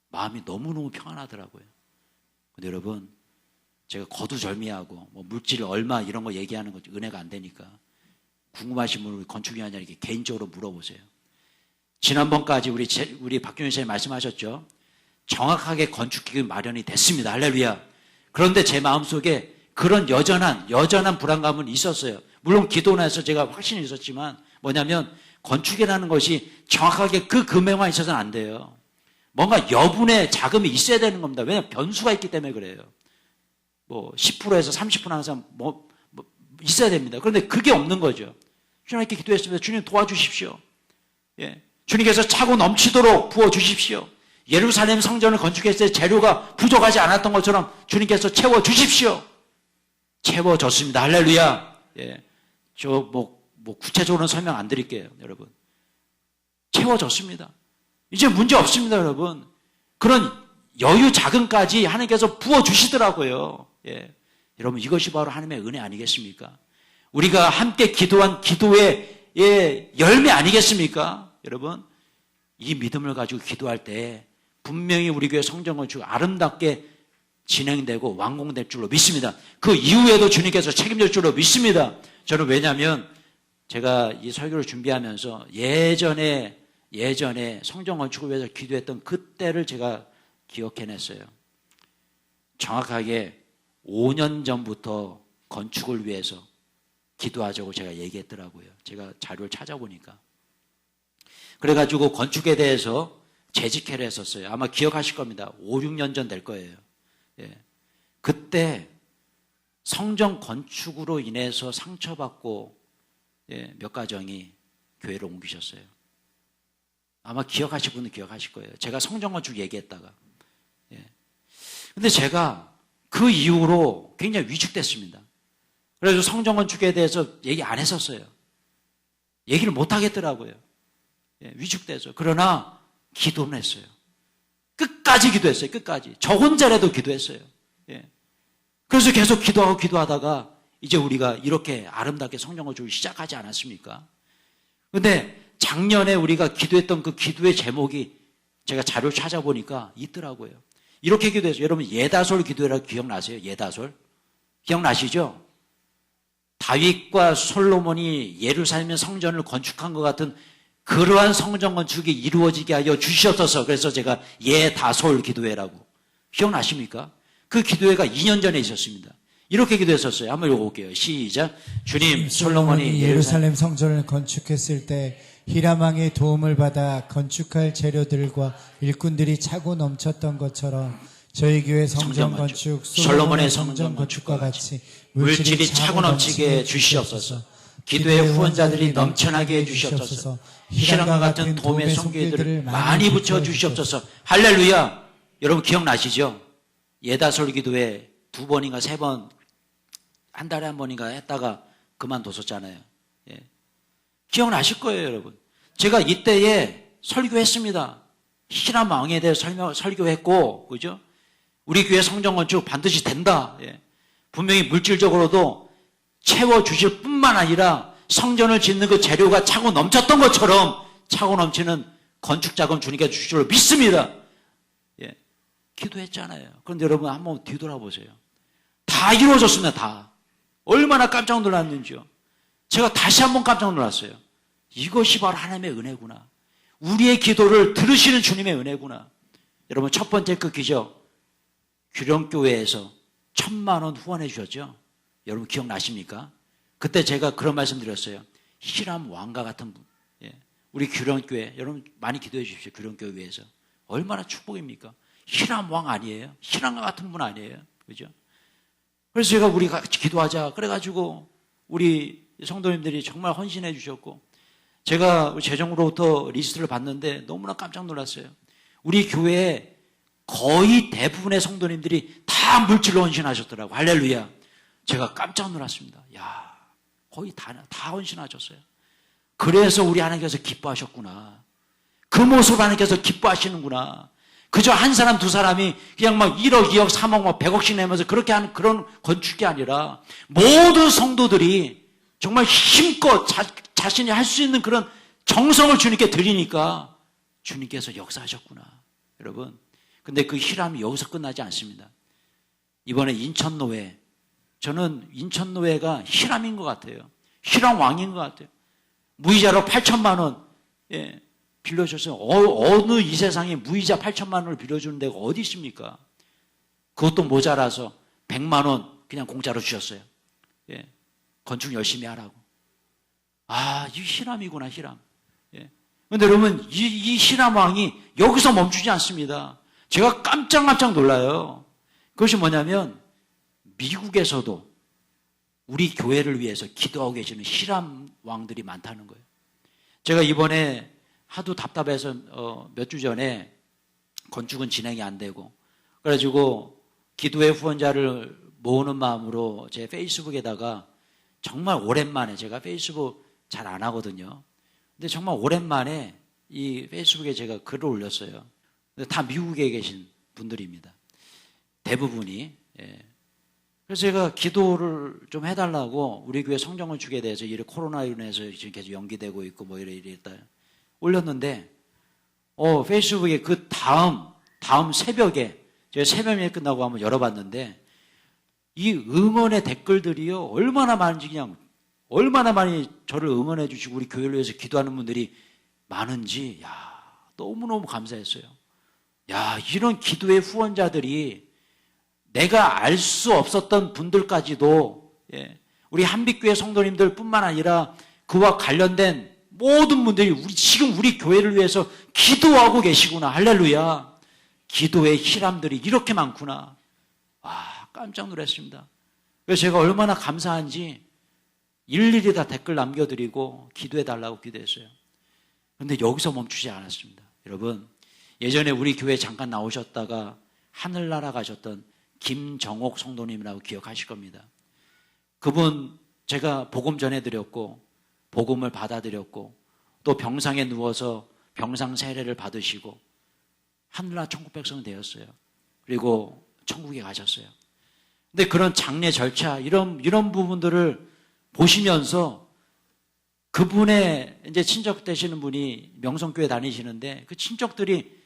S2: 마음이 너무너무 평안하더라고요. 근데 여러분, 제가 거두절미하고 뭐 물질 얼마 이런 거 얘기하는 거 은혜가 안 되니까 궁금하신 분은 건축위원장에게 개인적으로 물어보세요. 지난번까지 우리 박균현 선생님 말씀하셨죠. 정확하게 건축기금이 마련이 됐습니다. 할렐루야. 그런데 제 마음속에 그런 여전한 불안감은 있었어요. 물론 기도나 해서 제가 확신이 있었지만 뭐냐면 건축이라는 것이 정확하게 그 금액만 있어서는 안 돼요. 뭔가 여분의 자금이 있어야 되는 겁니다. 왜냐하면 변수가 있기 때문에 그래요. 뭐 10%에서 30% 항상 뭐 있어야 됩니다. 그런데 그게 없는 거죠. 주님께 기도했습니다. 주님 도와주십시오. 예. 주님께서 차고 넘치도록 부어주십시오. 예루살렘 성전을 건축했을 때 재료가 부족하지 않았던 것처럼 주님께서 채워주십시오. 채워졌습니다. 할렐루야. 예. 뭐 구체적으로는 설명 안 드릴게요, 여러분. 채워졌습니다. 이제 문제 없습니다, 여러분. 그런 여유 자금까지 하나님께서 부어주시더라고요. 예. 여러분, 이것이 바로 하나님의 은혜 아니겠습니까? 우리가 함께 기도한 기도의 열매 아니겠습니까? 여러분, 이 믿음을 가지고 기도할 때 분명히 우리 교회 성전 건축 아름답게 진행되고 완공될 줄로 믿습니다. 그 이후에도 주님께서 책임질 줄로 믿습니다. 저는 왜냐하면 제가 이 설교를 준비하면서 예전에 성전 건축을 위해서 기도했던 그때를 제가 기억해냈어요. 정확하게 5년 전부터 건축을 위해서 기도하자고 제가 얘기했더라고요. 제가 자료를 찾아보니까. 그래가지고 건축에 대해서 재직회를 했었어요. 아마 기억하실 겁니다. 5, 6년 전 될 거예요. 예. 그때 성전 건축으로 인해서 상처받고 몇 가정이 교회로 옮기셨어요. 아마 기억하실 분은 기억하실 거예요. 제가 성전 건축 얘기했다가. 근데 제가 그 이후로 굉장히 위축됐습니다. 그래서 성전 건축에 대해서 얘기 안 했었어요. 얘기를 못 하겠더라고요. 위축돼서. 그러나 기도는 했어요. 끝까지 기도했어요. 끝까지. 저 혼자라도 기도했어요. 그래서 계속 기도하다가 이제 우리가 이렇게 아름답게 성전 건축을 시작하지 않았습니까? 근데 작년에 우리가 기도했던 그 기도의 제목이 제가 자료를 찾아보니까 있더라고요. 이렇게 기도해서 여러분 예다솔 기도라고 기억나세요? 예다솔? 기억나시죠? 다윗과 솔로몬이 예루살렘 성전을 건축한 것 같은 그러한 성전 건축이 이루어지게 하여 주시옵소서. 그래서 제가 예다솔 기도회라고. 기억나십니까? 그 기도회가 2년 전에 있었습니다. 이렇게 기도했었어요. 한번 읽어볼게요. 시작. 주님, 솔로몬이
S1: 예루살렘 성전을 건축했을 때 히람왕의 도움을 받아 건축할 재료들과 일꾼들이 차고 넘쳤던 것처럼 저희 교회 성전 건축 솔로몬의 성전 건축과 같이
S2: 물질이 차고 넘치게 해 주시옵소서. 기도의 후원자들이 넘쳐나게 해 주시옵소서. 히람과 같은 도움의 손길들을 많이 붙여 주시옵소서. 할렐루야. 여러분 기억나시죠? 예다솔 기도회 2번인가 3번 한 달에 한 번인가 했다가 그만뒀었잖아요. 기억나실 거예요, 여러분. 제가 이때에 설교했습니다. 히람 왕에 대해 설교했고, 그죠? 우리 교회 성전 건축 반드시 된다. 예. 분명히 물질적으로도 채워주실 뿐만 아니라 성전을 짓는 그 재료가 차고 넘쳤던 것처럼 차고 넘치는 건축 자금 주님께 주실 줄 믿습니다. 예. 기도했잖아요. 그런데 여러분 한번 뒤돌아보세요. 다 이루어졌습니다. 다. 얼마나 깜짝 놀랐는지요. 제가 다시 한번 깜짝 놀랐어요. 이것이 바로 하나님의 은혜구나. 우리의 기도를 들으시는 주님의 은혜구나. 여러분 첫 번째 그 기적, 규령교회에서 1,000만 원 후원해 주셨죠. 여러분 기억나십니까? 그때 제가 그런 말씀 드렸어요. 히람 왕과 같은 분. 예. 우리 규령교회 여러분 많이 기도해 주십시오. 규령교회 위해서. 얼마나 축복입니까? 히람 왕 아니에요? 히람과 같은 분 아니에요? 그죠? 그래서 제가 우리가 같이 기도하자 그래가지고 우리 성도님들이 정말 헌신해 주셨고, 제가 재정으로부터 리스트를 봤는데 너무나 깜짝 놀랐어요. 우리 교회에 거의 대부분의 성도님들이 다 물질로 헌신하셨더라고요. 할렐루야. 제가 깜짝 놀랐습니다. 야, 거의 다 헌신하셨어요. 그래서 우리 하나님께서 기뻐하셨구나. 그 모습 하나님께서 기뻐하시는구나. 그저 한 사람 두 사람이 그냥 막 1억, 2억, 3억, 막 100억씩 내면서 그렇게 하는 그런 건축이 아니라 모든 성도들이 정말 힘껏 자신이 할 수 있는 그런 정성을 주님께 드리니까 주님께서 역사하셨구나. 여러분, 근데 그 희람이 여기서 끝나지 않습니다. 이번에 인천노회, 저는 인천노회가 희람인 것 같아요. 희람 왕인 것 같아요. 무이자로 8천만 원 빌려줬어요. 어느 이 세상에 무이자 8천만 원을 빌려주는 데가 어디 있습니까? 그것도 모자라서 100만 원 그냥 공짜로 주셨어요. 예. 건축 열심히 하라고. 아, 이 희람이구나, 희람. 예. 근데 여러분, 이 희람 왕이 여기서 멈추지 않습니다. 제가 깜짝 놀라요. 그것이 뭐냐면, 미국에서도 우리 교회를 위해서 기도하고 계시는 희람 왕들이 많다는 거예요. 제가 이번에 하도 답답해서 몇 주 전에 건축은 진행이 안 되고, 그래가지고 기도의 후원자를 모으는 마음으로 제 페이스북에다가 정말 오랜만에, 제가 페이스북 잘 안 하거든요. 근데 정말 오랜만에 이 페이스북에 제가 글을 올렸어요. 근데 다 미국에 계신 분들입니다. 대부분이. 예. 그래서 제가 기도를 좀 해달라고, 우리 교회 성전건축에 대해서 이래 코로나로 인해서 지금 계속 연기되고 있고 뭐 이랬다 올렸는데, 페이스북에 그 다음 새벽에 제가 새벽에 끝나고 한번 열어봤는데, 이 응원의 댓글들이요, 얼마나 많은지, 그냥 얼마나 많이 저를 응원해 주시고 우리 교회를 위해서 기도하는 분들이 많은지, 야, 너무너무 감사했어요. 야, 이런 기도의 후원자들이 내가 알 수 없었던 분들까지도, 예, 우리 한빛교회 성도님들 뿐만 아니라 그와 관련된 모든 분들이 지금 우리 교회를 위해서 기도하고 계시구나. 할렐루야. 기도의 희람들이 이렇게 많구나. 와, 깜짝 놀랐습니다. 그래서 제가 얼마나 감사한지 일일이 다 댓글 남겨드리고 기도해달라고 기도했어요. 그런데 여기서 멈추지 않았습니다. 여러분, 예전에 우리 교회에 잠깐 나오셨다가 하늘나라 가셨던 김정옥 성도님이라고 기억하실 겁니다. 그분 제가 복음 전해드렸고 복음을 받아들였고 또 병상에 누워서 병상 세례를 받으시고 하늘나라 천국 백성이 되었어요. 그리고 천국에 가셨어요. 근데 그런 장례 절차 이런 부분들을 보시면서 그분의 이제 친척 되시는 분이 명성교회 다니시는데 그 친척들이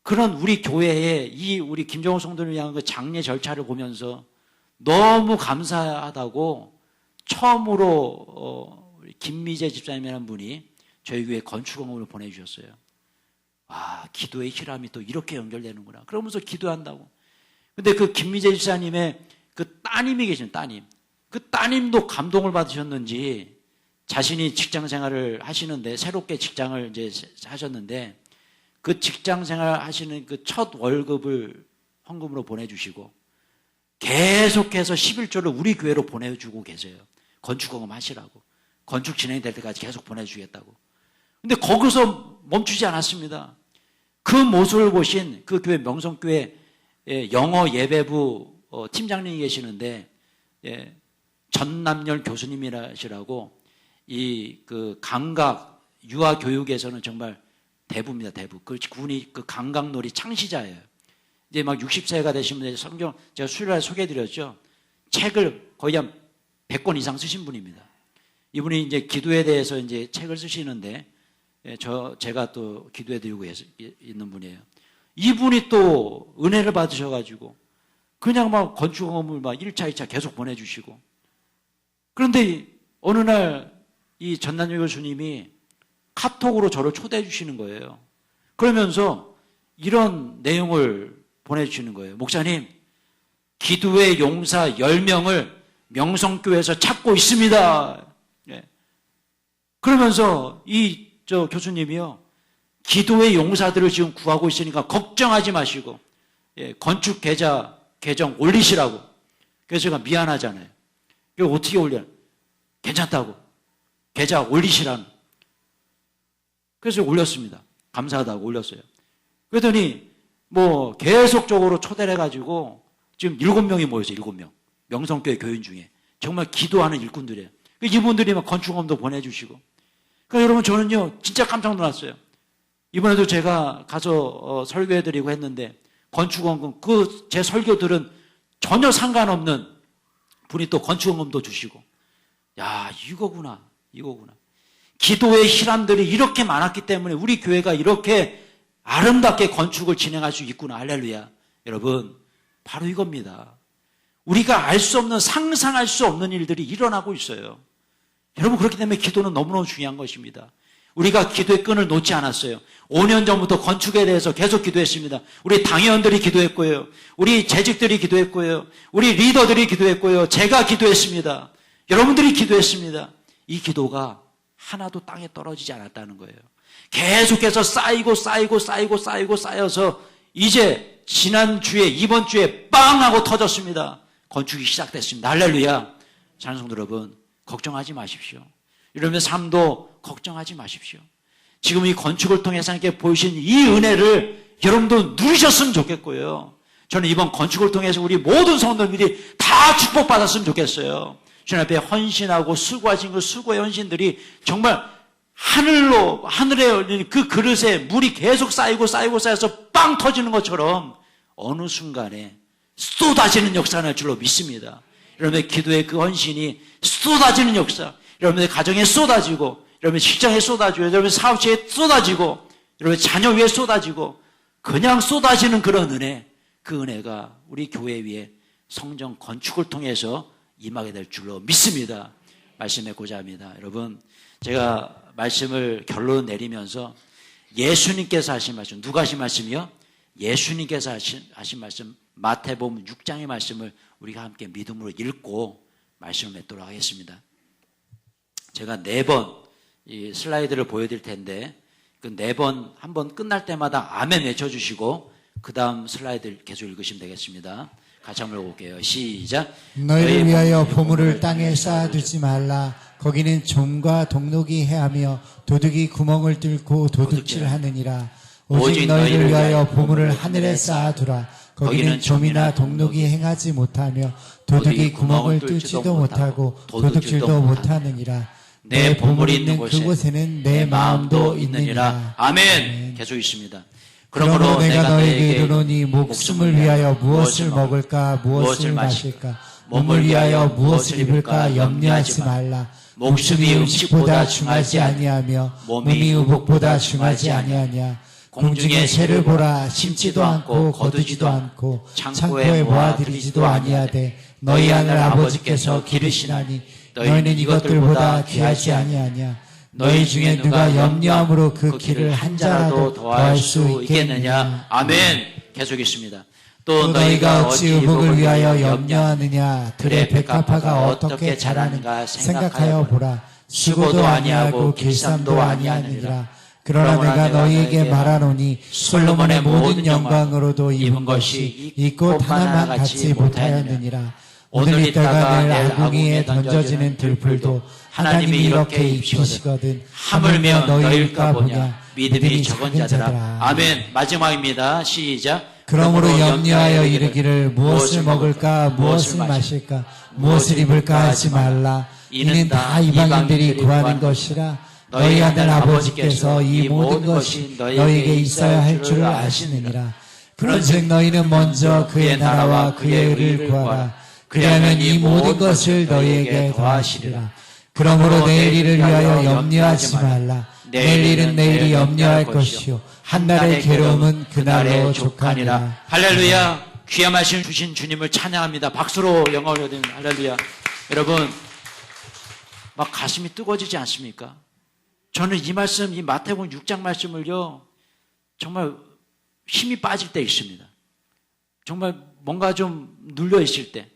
S2: 그런 우리 교회에 이 우리 김정호 성도를 위한 그 장례 절차를 보면서 너무 감사하다고 처음으로 김미재 집사님이라는 분이 저희 교회 건축원금을 보내주셨어요. 아, 기도의 희람이 또 이렇게 연결되는구나. 그러면서 기도한다고. 근데 그 김미재 집사님의 그 따님이 계신 따님, 그 따님도 감동을 받으셨는지 자신이 직장 생활을 하시는데 새롭게 직장을 이제 하셨는데 그 직장 생활 하시는 그 첫 월급을 헌금으로 보내주시고 계속해서 11조를 우리 교회로 보내주고 계세요. 건축헌금 하시라고. 건축 진행이 될 때까지 계속 보내주겠다고. 근데 거기서 멈추지 않았습니다. 그 모습을 보신 그 교회 명성교회 영어 예배부 팀장님이 계시는데 전남열 교수님이라시라고 이 그 감각 유아 교육에서는 정말 대부입니다. 대부. 그분이 그 감각놀이 창시자예요. 이제 막 60세가 되시면 이제 성경 제가 수요일에 소개해드렸죠. 책을 거의 한 100권 이상 쓰신 분입니다. 이분이 이제 기도에 대해서 이제 책을 쓰시는데 제가 또 기도해드리고 있는 분이에요. 이분이 또 은혜를 받으셔가지고 그냥 막 건축건물 막 1차, 2차 계속 보내주시고 그런데 어느 날 이 전남주 교수님이 카톡으로 저를 초대해 주시는 거예요. 그러면서 이런 내용을 보내주시는 거예요. 목사님, 기도의 용사 10명을 명성교회에서 찾고 있습니다. 예. 그러면서 저 교수님이요, 기도의 용사들을 지금 구하고 있으니까 걱정하지 마시고, 예, 건축 계정 올리시라고. 그래서 제가 미안하잖아요. 이거 어떻게 올려요? 괜찮다고. 계좌 올리시라는. 그래서 올렸습니다. 감사하다고 올렸어요. 그랬더니 뭐 계속적으로 초대를 해가지고 지금 7명이 모였어요. 7명. 명성교회 교인 중에. 정말 기도하는 일꾼들이에요. 이분들이 막 건축원도 보내주시고. 그러니까 여러분 저는요 진짜 깜짝 놀랐어요. 이번에도 제가 가서 설교해드리고 했는데 건축원금 제 설교들은 전혀 상관없는 분이 또 건축원금도 주시고. 야, 이거구나. 기도의 희람들이 이렇게 많았기 때문에 우리 교회가 이렇게 아름답게 건축을 진행할 수 있구나. 할렐루야. 여러분, 바로 이겁니다. 우리가 알 수 없는, 상상할 수 없는 일들이 일어나고 있어요. 여러분, 그렇기 때문에 기도는 너무너무 중요한 것입니다. 우리가 기도의 끈을 놓지 않았어요. 5년 전부터 건축에 대해서 계속 기도했습니다. 우리 당회원들이 기도했고요. 우리 재직들이 기도했고요. 우리 리더들이 기도했고요. 제가 기도했습니다. 여러분들이 기도했습니다. 이 기도가 하나도 땅에 떨어지지 않았다는 거예요. 계속해서 쌓여서 이제 지난주에 이번 주에 빵 하고 터졌습니다. 건축이 시작됐습니다. 할렐루야. 사랑하는 성도 여러분, 걱정하지 마십시오. 여러분의 삶도 걱정하지 마십시오. 지금 이 건축을 통해서 하나님께 보이신 이 은혜를 여러분도 누리셨으면 좋겠고요. 저는 이번 건축을 통해서 우리 모든 성도들이 다 축복받았으면 좋겠어요. 주님 앞에 헌신하고 수고하신 그 수고의 헌신들이 정말 하늘에 올리는 그 그릇에 물이 계속 쌓여서 빵 터지는 것처럼 어느 순간에 쏟아지는 역사가 날 줄로 믿습니다. 여러분의 기도의 그 헌신이 쏟아지는 역사, 여러분의 가정에 쏟아지고, 여러분의 직장에 쏟아지고, 여러분의 사업체에 쏟아지고, 여러분의 자녀 위에 쏟아지고, 그냥 쏟아지는 그런 은혜, 그 은혜가 우리 교회 위에 성전 건축을 통해서 임하게 될 줄로 믿습니다. 말씀해보자 합니다. 여러분, 제가 말씀을 결론 내리면서 예수님께서 하신 말씀, 누가 하신 말씀이요? 예수님께서 하신 말씀, 마태복음 6장의 말씀을 우리가 함께 믿음으로 읽고 말씀을 맺도록 하겠습니다. 제가 4번 이 슬라이드를 보여드릴 텐데 그 4번 한 번 끝날 때마다 아멘 외쳐주시고 그 다음 슬라이드를 계속 읽으시면 되겠습니다. 같이 한번 읽어볼게요. 시작.
S1: 너희를 위하여 보물을 땅에 쌓아두지 말라. 거기는 좀과 동록이 해하며 도둑이 구멍을 뚫고 도둑질하느니라. 오직 너희를 위하여 보물을 하늘에 쌓아두라. 거기는 좀이나 동록이 행하지 못하며 도둑이 구멍을 뚫지도 못하고 도둑질도 못하느니라. 내 보물이 있는 그곳에는 내 마음도 있느니라.
S2: 아멘. 계속 있습니다.
S1: 그러므로 내가 너에게 이르노니 목숨을 위하여 무엇을 먹을까 무엇을 마실까 몸을 위하여 무엇을 입을까 염려하지 말라. 목숨이 음식보다 중하지 아니하며 몸이 의복보다 중하지 아니하냐. 공중의 새를 보라. 심지도 않고 거두지도 않고 창고에 모아들이지도 아니하되 너희 하늘 아버지께서 기르시나니 너희는 이것들보다 귀하지 아니하냐. 너희 중에 누가 염려함으로 그 길을 한 자라도 더할 수 있겠느냐.
S2: 아멘. 계속 있습니다.
S1: 또 너희가 어찌 의복을 위하여 염려하느냐. 들의 백합화가 어떻게 자라는가 생각하여 보라. 수고도 아니하고 길쌈도 아니하느니라. 그러나 내가 너희에게 말하노니 솔로몬의 모든 영광으로도 입은 것이 이 꽃 하나만 갖지 못하였느니라. 오늘 있다가 내일 아궁이에 던져지는 들풀도 하나님이 이렇게 입히시거든 하물며 너희일까 보냐. 믿음이 적은 자들아.
S2: 아멘. 마지막입니다. 시작.
S1: 그러므로 염려하여 이르기를 무엇을 먹을까 무엇을 마실까 무엇을 입을까 하지 말라. 이는 다 이방인들이 구하는 것이라. 너희 하늘 아버지께서 이 모든 것이 너희에게 있어야 할 줄을 아시느니라. 그런즉 너희는 먼저 그의 나라와 그의 의를 구하라. 그리하면 이 모든 것을 너희에게 더하시리라. 그러므로 내일 일을 위하여 염려하지 말라. 내일 일은 내일이 염려할 것이요 한날의 괴로움은 그날로 족하니라.
S2: 할렐루야. 귀한 말씀 주신 주님을 찬양합니다. 박수로 영광을 드립니다. 할렐루야. 여러분, 막 가슴이 뜨거워지지 않습니까? 저는 이 말씀, 이 마태복음 6장 말씀을요, 정말 힘이 빠질 때 있습니다. 정말 뭔가 좀 눌려 있을 때,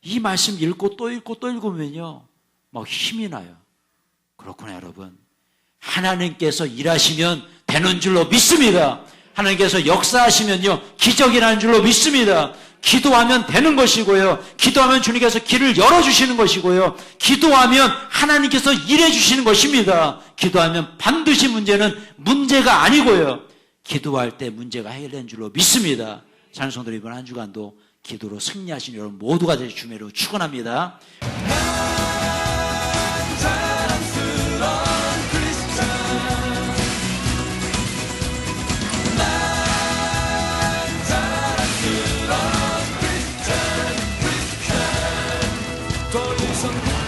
S2: 이 말씀 읽고 또 읽고 또 읽으면요, 막 힘이 나요. 그렇구나, 여러분. 하나님께서 일하시면 되는 줄로 믿습니다. 하나님께서 역사하시면요, 기적이 나는 줄로 믿습니다. 기도하면 되는 것이고요. 기도하면 주님께서 길을 열어주시는 것이고요. 기도하면 하나님께서 일해주시는 것입니다. 기도하면 반드시 문제가 아니고요. 기도할 때 문제가 해결된 줄로 믿습니다. 사는 성도들 이번 한 주간도 기도로 승리하신 여러분 모두가 되실 주님으로 축원합니다.
S3: 더 이상